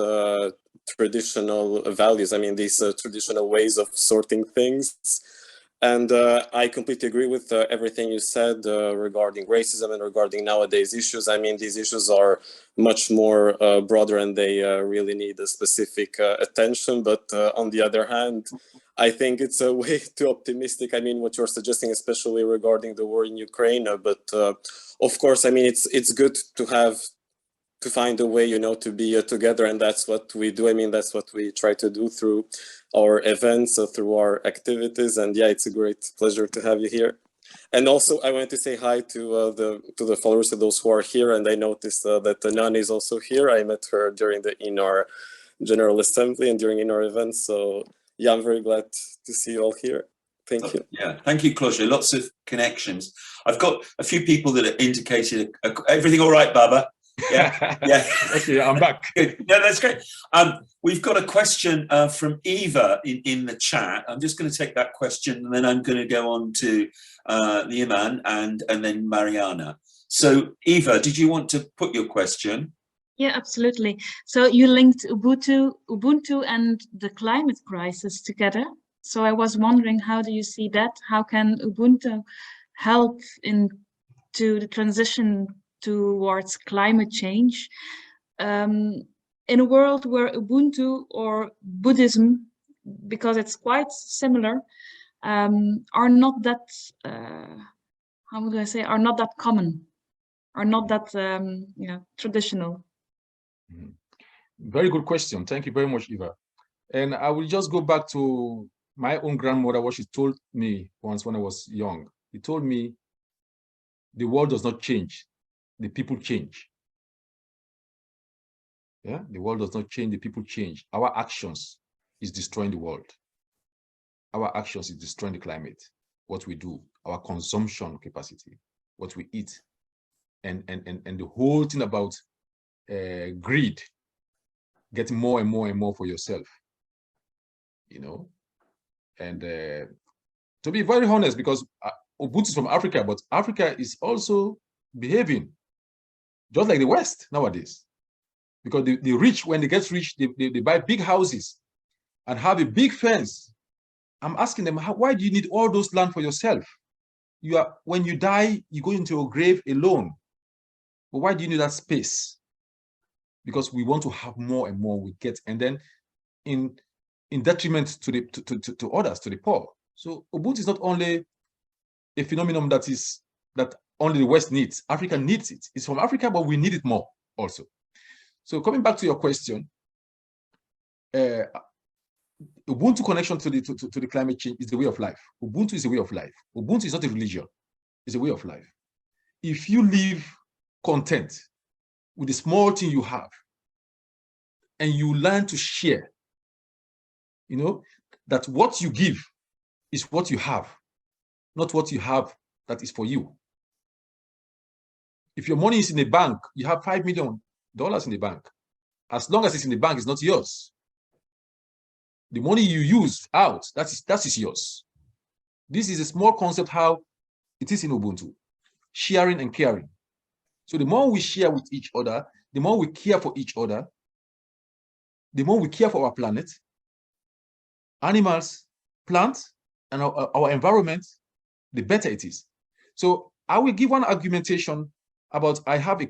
traditional values. I mean, these traditional ways of sorting things. And I completely agree with everything you said regarding racism and regarding nowadays issues. I mean, these issues are much more broader and they really need a specific attention. But on the other hand, I think it's a way too optimistic. I mean, what you're suggesting, especially regarding the war in Ukraine. But of course, I mean, it's good to find a way, you know, to be together, and that's what we do. I mean, that's what we try to do through our events, through our activities, and yeah, it's a great pleasure to have you here. And also, I want to say hi to the followers of those who are here, and I noticed that Nani is also here. I met her during the ENORB General Assembly and during ENORB events, so yeah, I'm very glad to see you all here. Thank you. Yeah, thank you, Claudia. Lots of connections. I've got a few people that are indicated. Everything all right, Babah? Yeah, yeah. Okay, I'm back. Good. Yeah, that's great. We've got a question from Eva in the chat. I'm just going to take that question, and then I'm going to go on to Nieman and then Mariana. So, Eva, did you want to put your question? Yeah, absolutely. So you linked Ubuntu and the climate crisis together. So I was wondering, how do you see that? How can Ubuntu help into the transition towards climate change in a world where Ubuntu or Buddhism, because it's quite similar, are not that how would I say, are not that common, are not that traditional? Very good question. Thank you very much, Eva. And I will just go back to my own grandmother, what she told me once when I was young. She told me, the world does not change, the people change. Yeah, the world does not change, the people change. Our actions is destroying the world. Our actions is destroying the climate, what we do, our consumption capacity, what we eat, and the whole thing about greed, getting more and more and more for yourself, you know. And to be very honest, because Ubuntu is from Africa, but Africa is also behaving just like the West nowadays. Because the rich, when they get rich, they buy big houses and have a big fence. I'm asking them, why do you need all those land for yourself? When you die, you go into your grave alone. But why do you need that space? Because we want to have more and more we get, and then in detriment to others, to the poor. So Ubuntu is not only a phenomenon that only the West needs. Africa needs it. It's from Africa, but we need it more also. So coming back to your question, Ubuntu connection to the climate change is the way of life. Ubuntu is a way of life. Ubuntu is not a religion. It's a way of life. If you live content with the small thing you have, and you learn to share, you know, that what you give is what you have, not what you have that is for you. If your money is in the bank, you have $5 million in the bank. As long as it's in the bank, it's not yours. The money you use out, that is yours. This is a small concept how it is in Ubuntu, sharing and caring. So the more we share with each other, the more we care for each other, the more we care for our planet, animals, plants, and our environment, the better it is. So I will give one argumentation about, I have a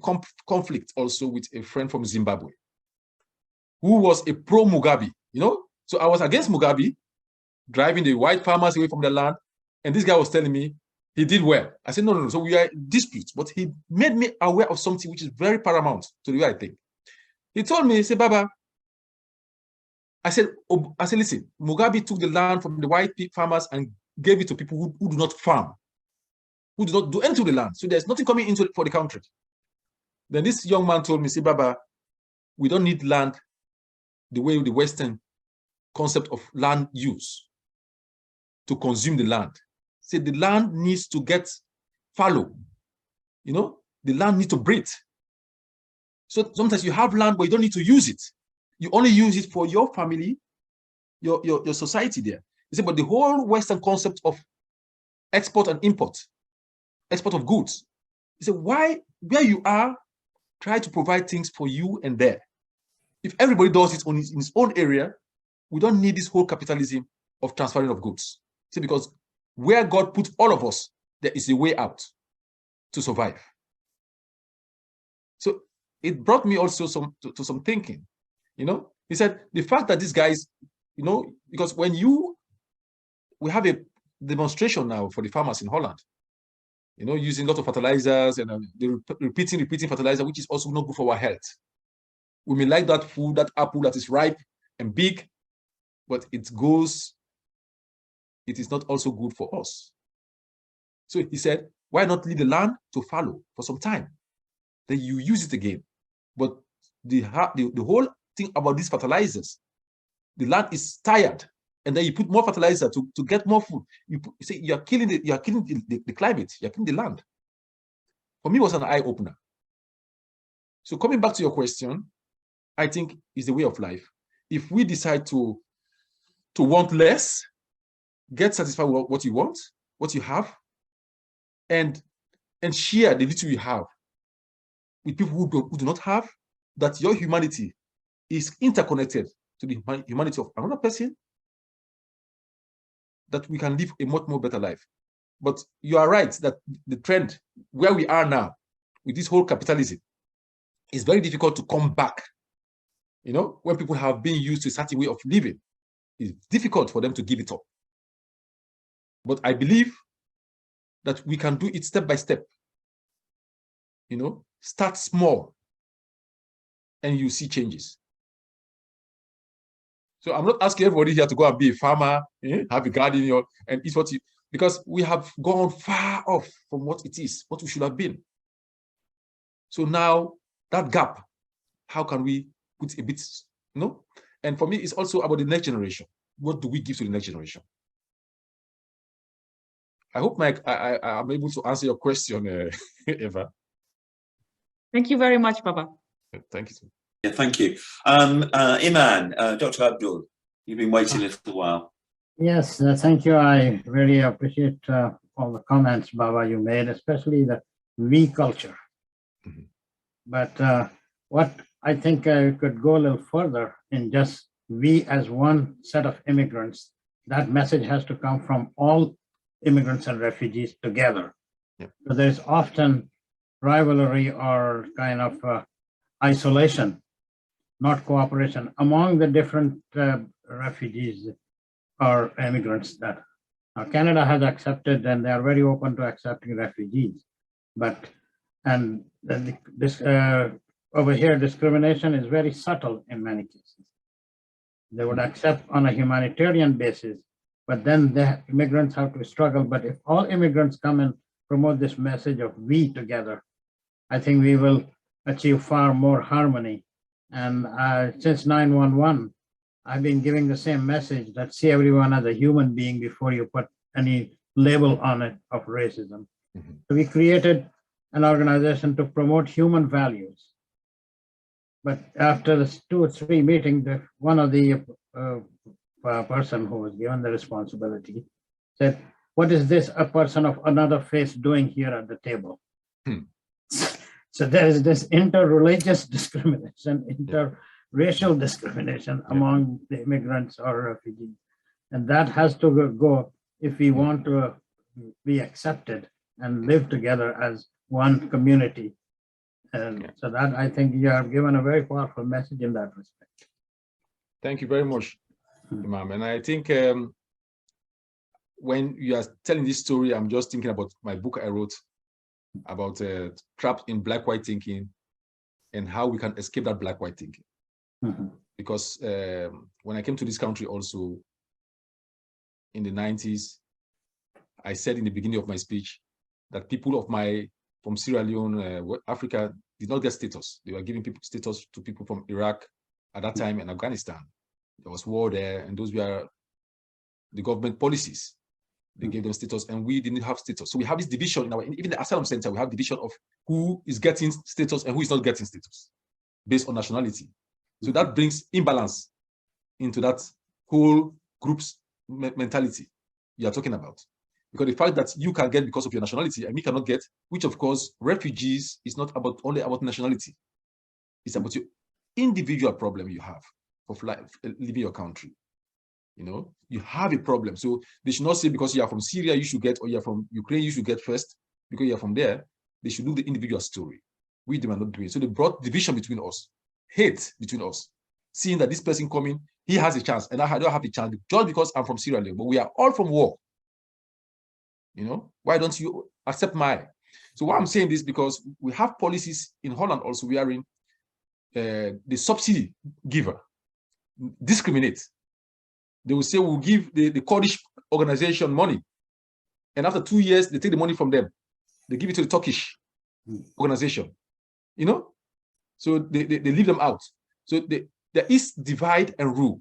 conflict also with a friend from Zimbabwe who was a pro-Mugabe, you know? So I was against Mugabe, driving the white farmers away from the land, and this guy was telling me he did well. I said, no. So we are in disputes, but he made me aware of something which is very paramount to the way I think. He told me, he said, Baba, I said, listen, Mugabe took the land from the white farmers and gave it to people who do not farm, who do not do anything to the land. So there's nothing coming into for the country. Then this young man told me, say, Baba, we don't need land the way the Western concept of land use to consume the land. Say the land needs to get fallow. You know, the land needs to breathe. So sometimes you have land, but you don't need to use it. You only use it for your family, your society there. He said, but the whole Western concept of export and import, export of goods. He said, why, where you are, try to provide things for you and there. If everybody does it in his own area, we don't need this whole capitalism of transferring of goods. See, because where God put all of us, there is a way out to survive. So it brought me also to some thinking. You know, he said the fact that these guys, you know, because when we have a demonstration now for the farmers in Holland, you know, using a lot of fertilizers and repeating fertilizer, which is also not good for our health. We may like that food, that apple that is ripe and big, but it is not also good for us. So he said, why not leave the land to fallow for some time? Then you use it again. But the whole thing about these fertilizers, the land is tired, and then you put more fertilizer to get more food. You see, you are killing the climate, you are killing the land. For me, it was an eye-opener. So coming back to your question, I think is the way of life. If we decide to want less, get satisfied with what you want, what you have, and share the little you have with people who do not have, that your humanity is interconnected to the humanity of another person, that we can live a much more better life. But you are right that the trend where we are now with this whole capitalism is very difficult to come back. You know, when people have been used to a certain way of living, it's difficult for them to give it up. But I believe that we can do it step by step. You know, start small and you see changes. So I'm not asking everybody here to go and be a farmer, have a garden, and eat what you, because we have gone far off from what it is, what we should have been. So now that gap, how can we put a bit, you know? And for me, it's also about the next generation. What do we give to the next generation? I hope, Mike, I'm able to answer your question, Eva. Thank you very much, Babah. Thank you. Yeah, thank you. Iman, Dr. Abdul, you've been waiting a little while. Yes, thank you. I really appreciate all the comments, Babah, you made, especially the we culture. Mm-hmm. But what I think I could go a little further in just we as one set of immigrants. That message has to come from all immigrants and refugees together. Yep. So there's often rivalry or kind of isolation, not cooperation among the different refugees or immigrants that Canada has accepted, and they are very open to accepting refugees. But over here, discrimination is very subtle in many cases. They would accept on a humanitarian basis, but then the immigrants have to struggle. But if all immigrants come and promote this message of we together, I think we will achieve far more harmony. And since 9/11, I've been giving the same message, that see everyone as a human being before you put any label on it of racism. Mm-hmm. So we created an organization to promote human values. But after the 2 or 3 meetings, one of the person who was given the responsibility said, "What is this a person of another faith doing here at the table?" So there is this inter-religious discrimination, inter-racial discrimination among the immigrants or refugees. And that has to go if we want to be accepted and live together as one community. And so that, I think you have given a very powerful message in that respect. Thank you very much, Imam. And I think when you are telling this story, I'm just thinking about my book I wrote about trapped in black-white thinking and how we can escape that black-white thinking. Mm-hmm. Because when I came to this country also in the 90s, I said in the beginning of my speech that people from Sierra Leone, Africa, did not get status. They were giving status to people from Iraq at that time and Afghanistan. There was war there, and those were the government policies. They gave them status, and we didn't have status. So we have this division in even the asylum center. We have division of who is getting status and who is not getting status based on nationality. So that brings imbalance into that whole group's mentality you are talking about. Because the fact that you can get because of your nationality and me cannot get, which of course, refugees is not only about nationality. It's about your individual problem you have of life, leaving your country. You know, you have a problem. So they should not say because you are from Syria, you should get, or you are from Ukraine, you should get first, because you are from there. They should do the individual story. We are not doing. So they brought division between us, hate between us, seeing that this person coming, he has a chance, and I don't have a chance just because I'm from Sierra Leone, but we are all from war. You know, why don't you accept mine? So why I'm saying this, because we have policies in Holland also, we are in the subsidy giver, discriminate. They will say we'll give the Kurdish organization money, and after 2 years, they take the money from them. They give it to the Turkish organization, you know? So they leave them out. So there is divide and rule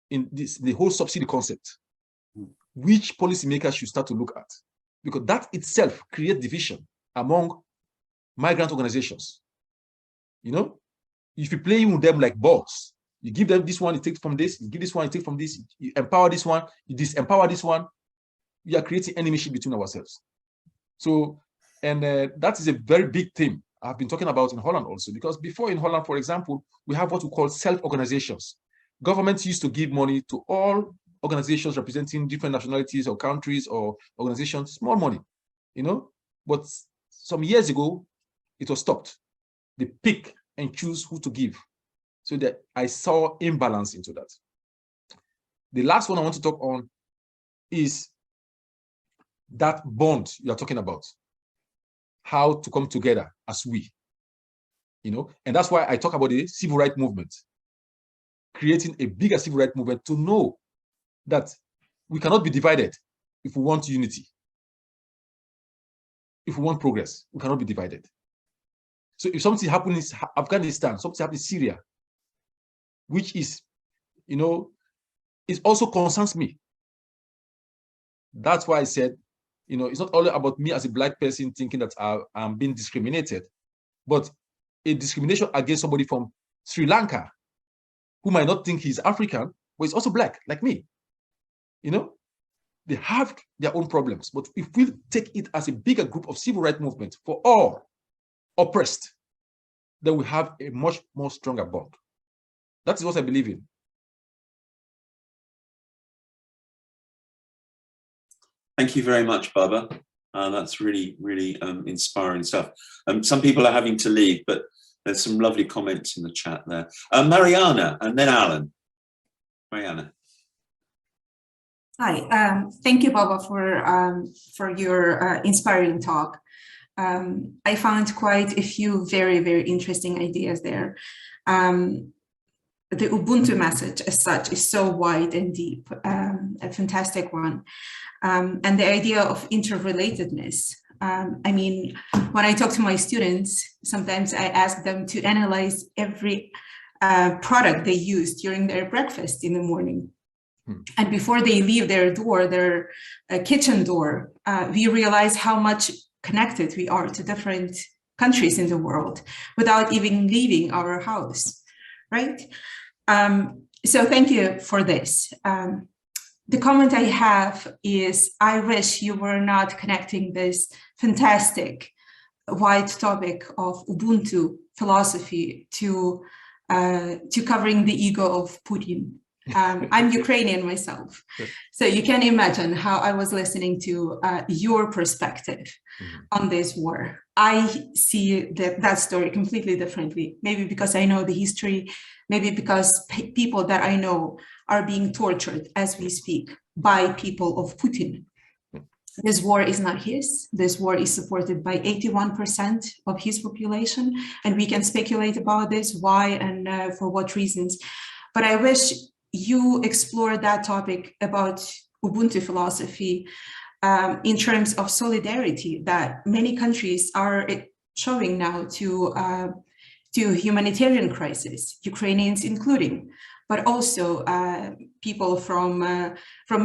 in the whole subsidy concept, which policymakers should start to look at, because that itself creates division among migrant organizations. You know, if you play with them like balls, you give them this one, you take from this, you give this one, you take from this, you empower this one, you disempower this one, you are creating enemyship between ourselves. So, and that is a very big theme I've been talking about in Holland also, because before in Holland, for example, we have what we call self-organizations. Governments used to give money to all organizations representing different nationalities or countries or organizations, small money, you know, but some years ago, it was stopped. They pick and choose who to give. So that I saw imbalance into that. The last one I want to talk on is that bond you are talking about, how to come together as we, you know, and that's why I talk about the civil rights movement, creating a bigger civil rights movement to know that we cannot be divided if we want unity. If we want progress, we cannot be divided. So if something happens in Afghanistan, something happens in Syria, which is, you know, it also concerns me. That's why I said, you know, it's not only about me as a Black person thinking that I'm being discriminated, but a discrimination against somebody from Sri Lanka who might not think he's African, but he's also Black, like me. You know, they have their own problems, but if we take it as a bigger group of civil rights movement for all oppressed, then we have a much more stronger bond. That is what I believe in. Thank you very much, Babah. That's really, really inspiring stuff. Some people are having to leave, but there's some lovely comments in the chat there. Mariana, and then Alan. Mariana. Hi, thank you, Babah, for your inspiring talk. I found quite a few very, very interesting ideas there. The Ubuntu message as such is so wide and deep, a fantastic one. And the idea of interrelatedness. I mean, when I talk to my students, sometimes I ask them to analyze every product they use during their breakfast in the morning. And before they leave their door, their kitchen door, we realize how much connected we are to different countries in the world without even leaving our house, right? So thank you for this. The comment I have is, I wish you were not connecting this fantastic wide topic of Ubuntu philosophy to covering the ego of Putin. I'm Ukrainian myself, so you can imagine how I was listening to your perspective on this war. I see that story completely differently, maybe because I know the history, maybe because people that I know are being tortured as we speak by people of Putin. This war is not his. This war is supported by 81% of his population, and we can speculate about this, why and for what reasons. But I wish you explore that topic about Ubuntu philosophy in terms of solidarity that many countries are showing now to humanitarian crisis, Ukrainians including, but also people from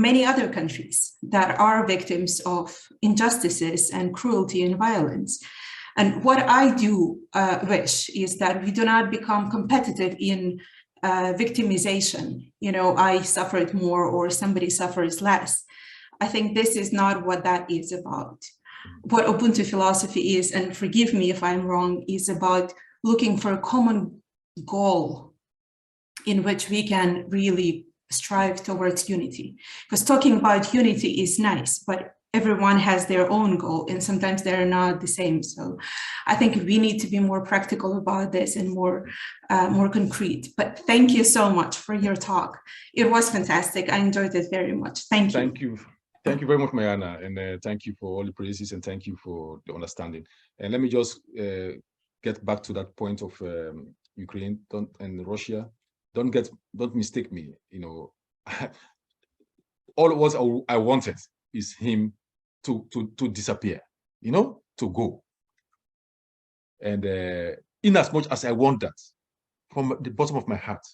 many other countries that are victims of injustices and cruelty and violence. And what I do wish is that we do not become competitive in victimization, I suffered more or somebody suffers less. I think this is not what that is about. What Ubuntu philosophy is, and forgive me if I'm wrong, is about looking for a common goal in which we can really strive towards unity. Because talking about unity is nice, but everyone has their own goal, and sometimes they're not the same. So I think we need to be more practical about this and more concrete. But thank you so much for your talk. It was fantastic. I enjoyed it very much. Thank you. Thank you. Thank you very much, Mariana, and thank you for all the praises, and thank you for the understanding. And let me just get back to that point of Ukraine and Russia. Don't mistake me. All it was I wanted is him to disappear, to go. And in as much as I want that, from the bottom of my heart,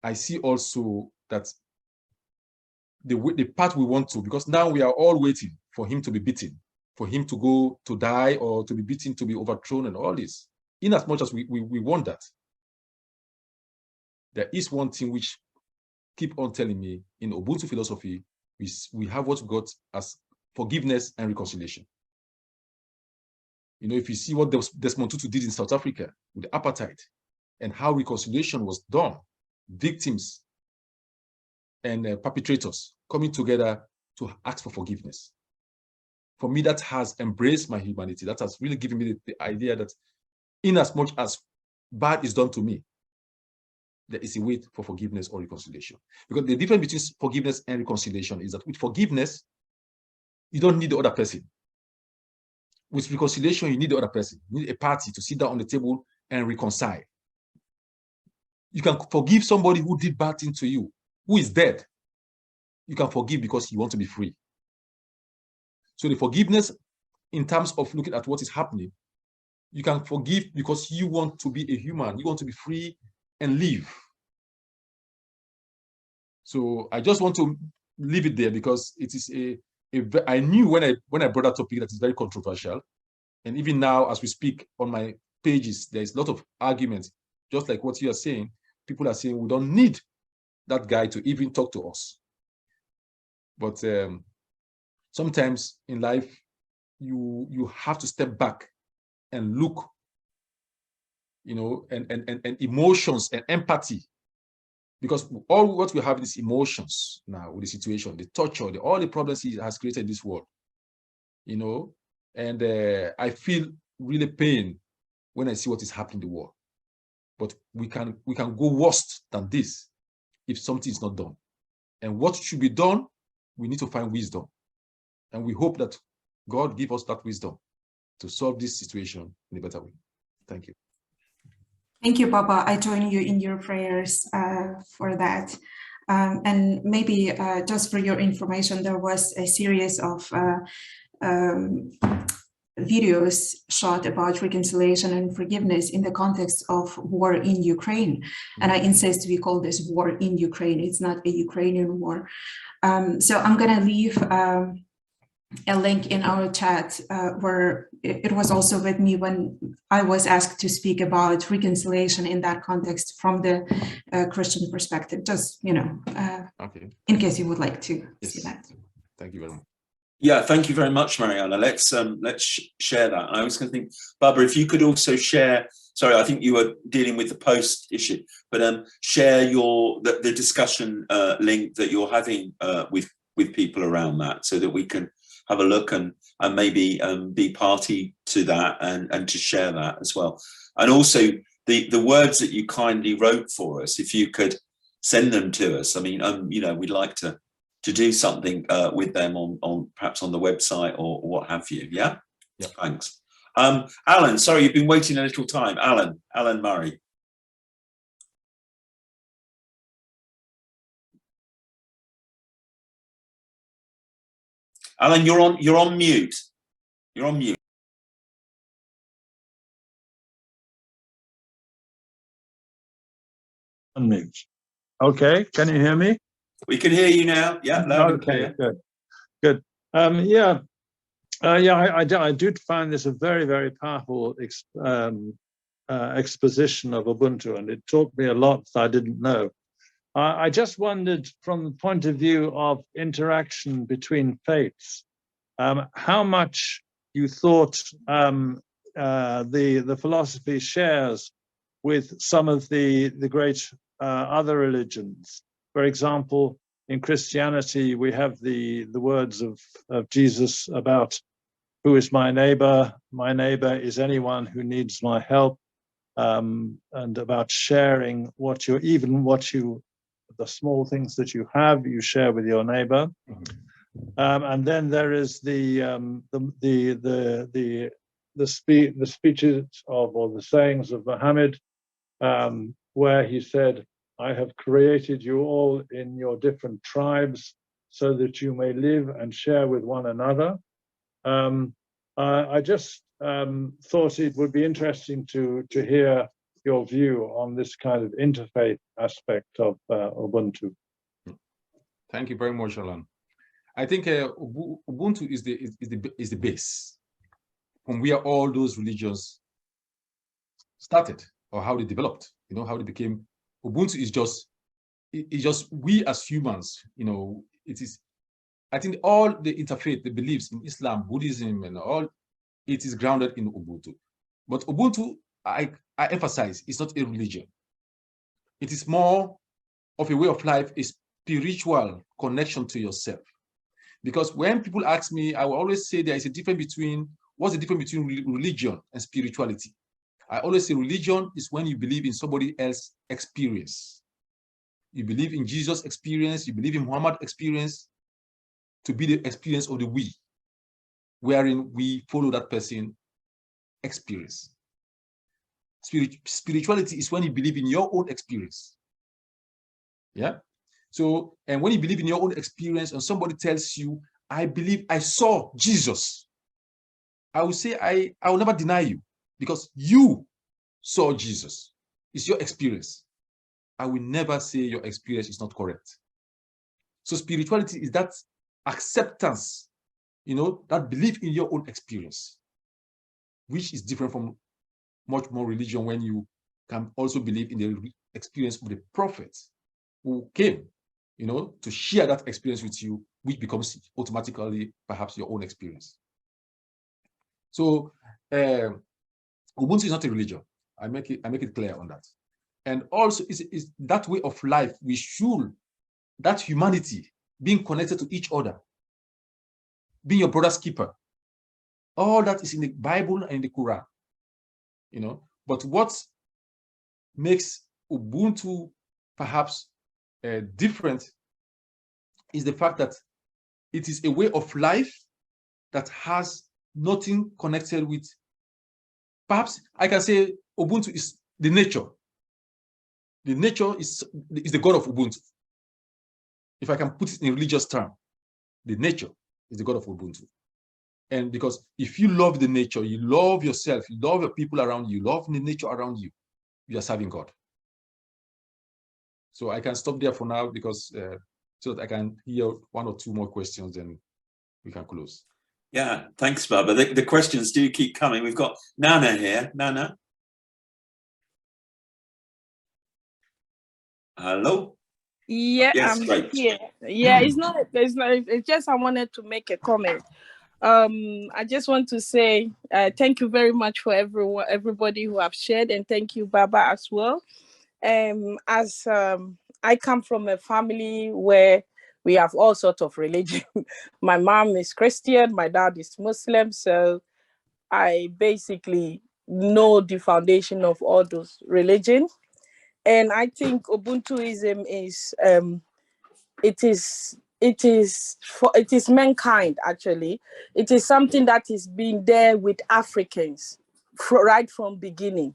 I see also that the part we want to, because now we are all waiting for him to be beaten, for him to go to die, or to be beaten, to be overthrown, and all this. In as much as we want that, there is one thing which keep on telling me in Ubuntu philosophy, we have what we got as forgiveness and reconciliation. If you see what Desmond Tutu did in South Africa with apartheid and how reconciliation was done, victims and perpetrators coming together to ask for forgiveness. For me, that has embraced my humanity. That has really given me the idea that in as much as bad is done to me, there is a way for forgiveness or reconciliation. Because the difference between forgiveness and reconciliation is that with forgiveness, you don't need the other person. With reconciliation, you need the other person. You need a party to sit down on the table and reconcile. You can forgive somebody who did bad thing to you, who is dead. You can forgive because you want to be free. So the forgiveness, in terms of looking at what is happening, you can forgive because you want to be a human. You want to be free and live. So I just want to leave it there, because it is I knew when I brought that topic that is very controversial. And even now, as we speak on my pages, there is a lot of arguments, just like what you are saying. People are saying we don't need that guy to even talk to us. But sometimes in life, you have to step back and look, and emotions and empathy, because all what we have is emotions now with the situation, the torture, all the problems he has created in this world, and I feel really pain when I see what is happening in the world. But we can go worse than this if something is not done. And what should be done, we need to find wisdom. And we hope that God give us that wisdom to solve this situation in a better way. Thank you. Thank you, Babah. I join you in your prayers for that. And maybe just for your information, there was a series of videos shot about reconciliation and forgiveness in the context of war in Ukraine. And I insist we call this war in Ukraine. It's not a Ukrainian war. So I'm going to leave a link in our chat where it was also with me when I was asked to speak about reconciliation in that context from the Christian perspective, just, okay, in case you would like to see that. Thank you very much. Yeah, thank you very much, Mariana. Let's share that. I was going to think, Babah, if you could also share. Sorry, I think you were dealing with the post issue, but share the discussion link that you're having with people around that, so that we can have a look and maybe be party to that and to share that as well. And also the words that you kindly wrote for us, if you could send them to us. I mean, we'd like to do something with them on perhaps on the website or what have you. Yeah. Thanks. Alan, sorry, you've been waiting a little time. Alan Murray. Alan, you're on mute. You're on mute. Unmute. Okay, can you hear me? We can hear you now. Yeah, loud and clear. Good. I did find this a very, very powerful exposition of Ubuntu, and it taught me a lot that I didn't know. I just wondered, from the point of view of interaction between faiths, how much you thought the philosophy shares with some of the great other religions. For example, in Christianity, we have the words of Jesus about who is my neighbor? My neighbor is anyone who needs my help, and about sharing the small things that you have, you share with your neighbor. And then there is the speeches of, or the sayings of Muhammad, where he said, I have created you all in your different tribes so that you may live and share with one another. I just thought it would be interesting to hear your view on this kind of interfaith aspect of Ubuntu. Thank you very much, Alan. I think Ubuntu is the base from where all those religions started, or how they developed. You know, how they became. Ubuntu is just we as humans. You know, it is. I think all the interfaith, the beliefs in Islam, Buddhism, and all, it is grounded in Ubuntu. But Ubuntu, I emphasize, is not a religion. It is more of a way of life, a spiritual connection to yourself. Because when people ask me, I will always say there is a difference between, what's the difference between religion and spirituality? I always say religion is when you believe in somebody else's experience. You believe in Jesus' experience, you believe in Muhammad's experience, to be the experience of the we, wherein we follow that person's experience. Spirituality is when you believe in your own experience. Yeah. So, and when you believe in your own experience and somebody tells you, I believe I saw Jesus, I will say, I will never deny you, because you saw Jesus. It's your experience. I will never say your experience is not correct. So spirituality is that acceptance, you know, that belief in your own experience, which is different from much more religion, when you can also believe in the experience of the prophets who came, you know, to share that experience with you, which becomes automatically perhaps your own experience. So Ubuntu is not a religion. I make it clear on that. And also is that way of life, we should, that humanity, being connected to each other, being your brother's keeper, all that is in the Bible and in the Quran, you know. But what makes Ubuntu perhaps different is the fact that it is a way of life that has nothing connected with, perhaps I can say Ubuntu is the nature. The nature is the God of Ubuntu. If I can put it in religious term, the nature is the God of Ubuntu. And because if you love the nature, you love yourself, you love your people around you, love the nature around you, you are serving God. So I can stop there for now, because so that I can hear one or two more questions, then we can close. Yeah, thanks, Babah. The questions do keep coming. We've got Nana here. Nana. Hello? Yeah, Yes, I'm great. here. Yeah, it's just I wanted to make a comment. I just want to say thank you very much for everybody who have shared, and thank you, Babah, as well. As I come from a family where we have all sorts of religion. My mom is Christian, my dad is Muslim, so I basically know the foundation of all those religions. And I think Ubuntuism is it is mankind, actually. It is something that is being there with Africans right from beginning.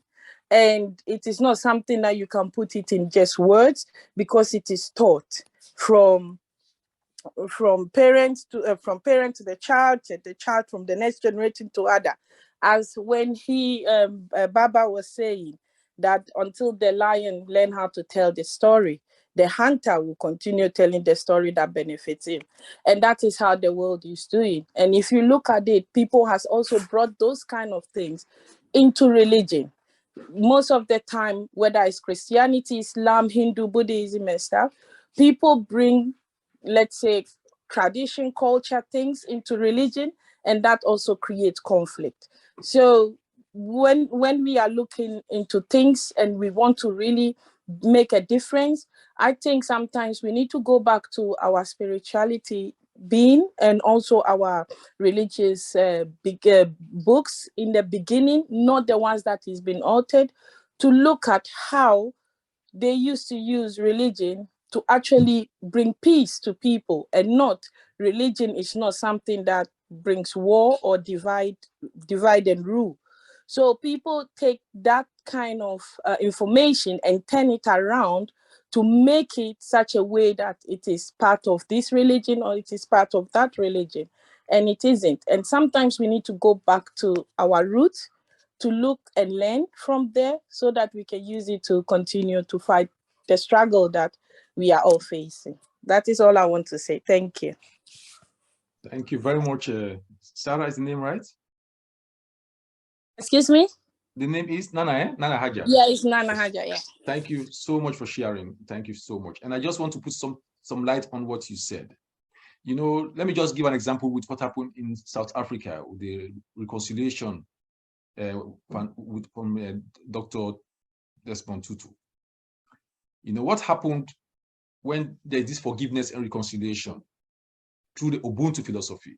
And it is not something that you can put it in just words, because it is taught from parents to the child from the next generation to other. As when Babah was saying that until the lion learn how to tell the story, the hunter will continue telling the story that benefits him. And that is how the world is doing. And if you look at it, people has also brought those kind of things into religion. most of the time, whether it's Christianity, Islam, Hindu, Buddhism and stuff, people bring, let's say, tradition, culture, things into religion, and that also creates conflict. So when we are looking into things and we want to really make a difference, I think sometimes we need to go back to our spirituality being and also our religious books in the beginning, not the ones that has been altered, to look at how they used to use religion to actually bring peace to people, and not religion is not something that brings war or divide and rule. So people take that kind of information and turn it around to make it such a way that it is part of this religion or it is part of that religion, and it isn't. And sometimes we need to go back to our roots to look and learn from there so that we can use it to continue to fight the struggle that we are all facing. That is all I want to say. Thank you. Thank you very much. Sarah is the name, right? Excuse me? The name is Nana, eh? Nana Haja. Yeah, it's Nana Haja, yeah. Thank you so much for sharing. Thank you so much. And I just want to put some light on what you said. You know, let me just give an example with what happened in South Africa with the reconciliation from Dr. Desmond Tutu. You know, what happened when there's this forgiveness and reconciliation through the Ubuntu philosophy?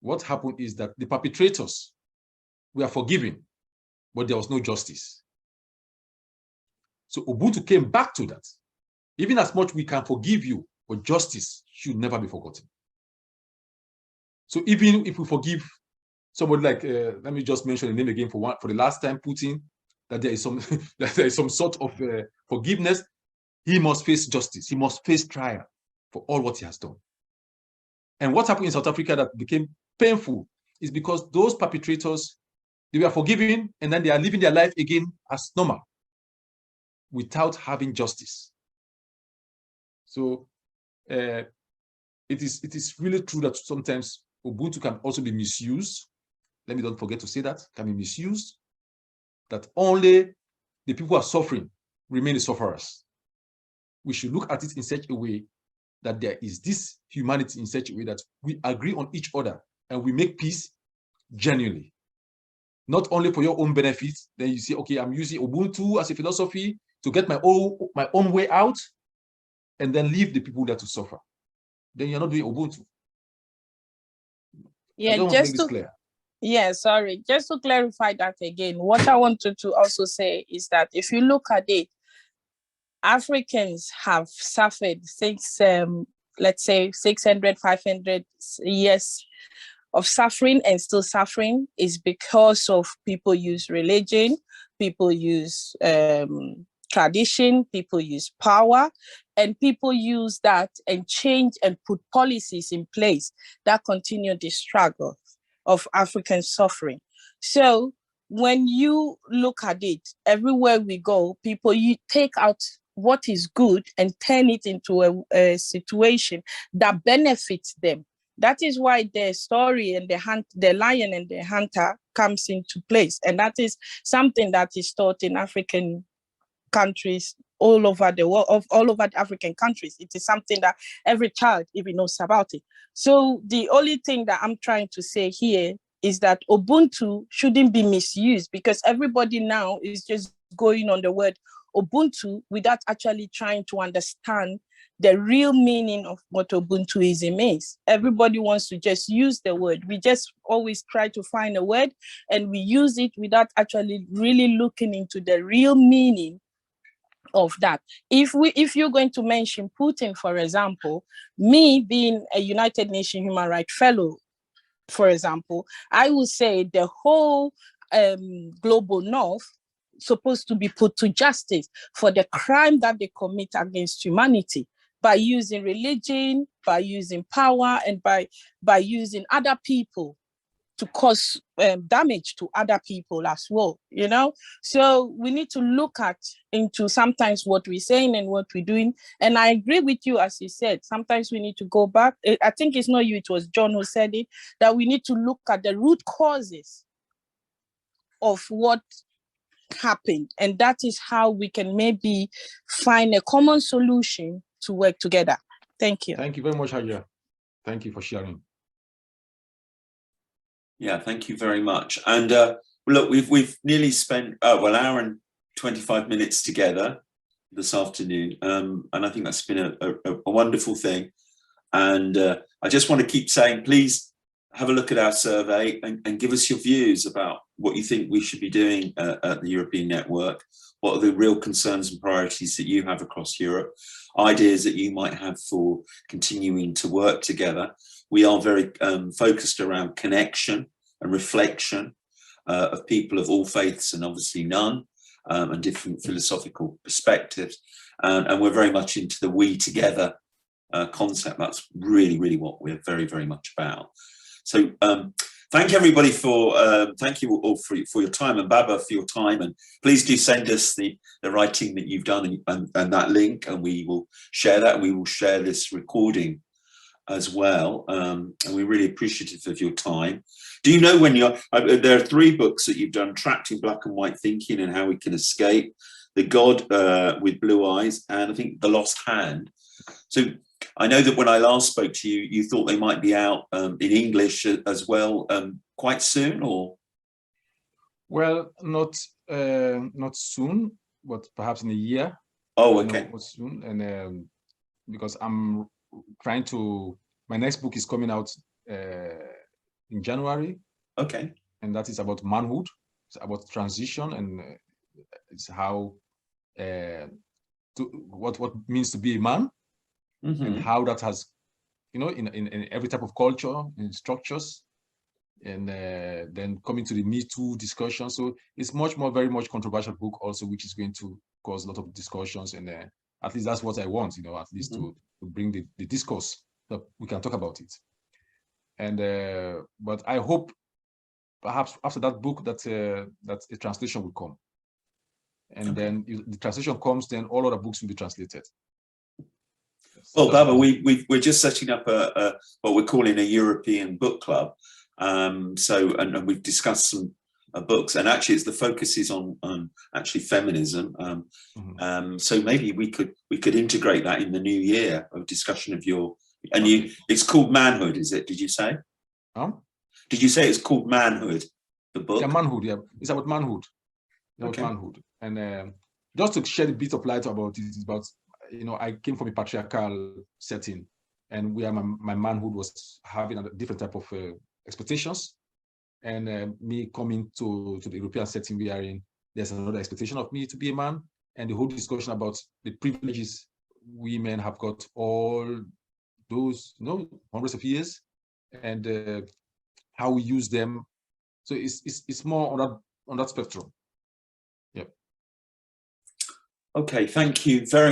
What happened is that the perpetrators were forgiven, but there was no justice. So Ubuntu came back to that. Even as much we can forgive you, but justice should never be forgotten. So even if we forgive somebody like, let me just mention the name again for the last time, Putin, that there is some sort of forgiveness, he must face justice. He must face trial for all what he has done. And what happened in South Africa that became painful is because those perpetrators, they were forgiven and then they are living their life again as normal without having justice. So it is really true that sometimes Ubuntu can also be misused. Let me don't forget to say that, can be misused, that only the people who are suffering remain the sufferers. We should look at it in such a way that there is this humanity in such a way that we agree on each other and we make peace genuinely. Not only for your own benefit, then you say, okay, I'm using Ubuntu as a philosophy to get my own way out, and then leave the people there to suffer. Then you're not doing Ubuntu. Yeah, just to clear. Yeah, sorry. Just to clarify that again, what I wanted to also say is that if you look at it, Africans have suffered since, let's say, 600, 500 years of suffering and still suffering is because of people use religion, people use tradition, people use power, and people use that and change and put policies in place that continue the struggle of African suffering. So when you look at it, everywhere we go, people, you take out what is good and turn it into a situation that benefits them. That is why the story and the lion and the hunter comes into place. And that is something that is taught in African countries all over the world, all over the African countries. It is something that every child even knows about it. So the only thing that I'm trying to say here is that Ubuntu shouldn't be misused, because everybody now is just going on the word Ubuntu without actually trying to understand the real meaning of what Ubuntuism is. Everybody wants to just use the word. We just always try to find a word and we use it without actually really looking into the real meaning of that. If you're going to mention Putin, for example, me being a United Nations Human Rights Fellow, for example, I would say the whole global north supposed to be put to justice for the crime that they commit against humanity by using religion, by using power, and by using other people to cause damage to other people as well, you know? So we need to look into sometimes what we're saying and what we're doing. And I agree with you, as you said, sometimes we need to go back. I think it's not you, it was John who said it, that we need to look at the root causes of what happened, and that is how we can maybe find a common solution to work together. Thank you. Thank you very much, Haja. Thank you for sharing. Yeah, thank you very much. And look, we've nearly spent well, an hour and 25 minutes together this afternoon, and I think that's been a wonderful thing. And I just want to keep saying, please have a look at our survey and give us your views about what you think we should be doing at the European Network. What are the real concerns and priorities that you have across Europe? Ideas that you might have for continuing to work together. We are very focused around connection and reflection of people of all faiths and obviously none, and different philosophical perspectives. And we're very much into the we together concept. That's really, really what we're very, very much about. So thank everybody for, thank you all for your time, and Babah for your time, and please do send us the writing that you've done and that link, and we will share that, and we will share this recording as well, and we're really appreciative of your time. Do you know when you're, there are 3 books that you've done, Trapped in Black and White Thinking and How We Can Escape, The God with Blue Eyes, and I think The Lost Hand. So I know that when I last spoke to you, you thought they might be out in English as well quite soon, or? Well, not soon, but perhaps in a year. Oh, okay. Not soon, and because I'm trying to, my next book is coming out in January. Okay. And that is about manhood. It's about transition, and it's how what means to be a man. Mm-hmm. And how that has, you know, in every type of culture, in structures, and then coming to the Me Too discussion. So it's very much controversial book also, which is going to cause a lot of discussions. And at least that's what I want, you know, at least to bring the discourse that we can talk about it. And but I hope perhaps after that book that a translation will come. And then the translation comes, then all other books will be translated. Well, Babah, we're just setting up what we're calling a European book club. So we've discussed some books, and actually, the focus is on actually feminism. So maybe we could integrate that in the new year of discussion of your. And it's called Manhood, is it? Did you say? Did you say it's called Manhood? The book. Yeah, manhood. Yeah, it's about manhood. About manhood, and just to shed a bit of light about it, it's about. You know, I came from a patriarchal setting, and where my manhood was having a different type of expectations, and me coming to the European setting we are in, there's another expectation of me to be a man, and the whole discussion about the privileges women have got all those, you know, hundreds of years, and how we use them. So it's more on that spectrum. Yep. Okay, thank you very much.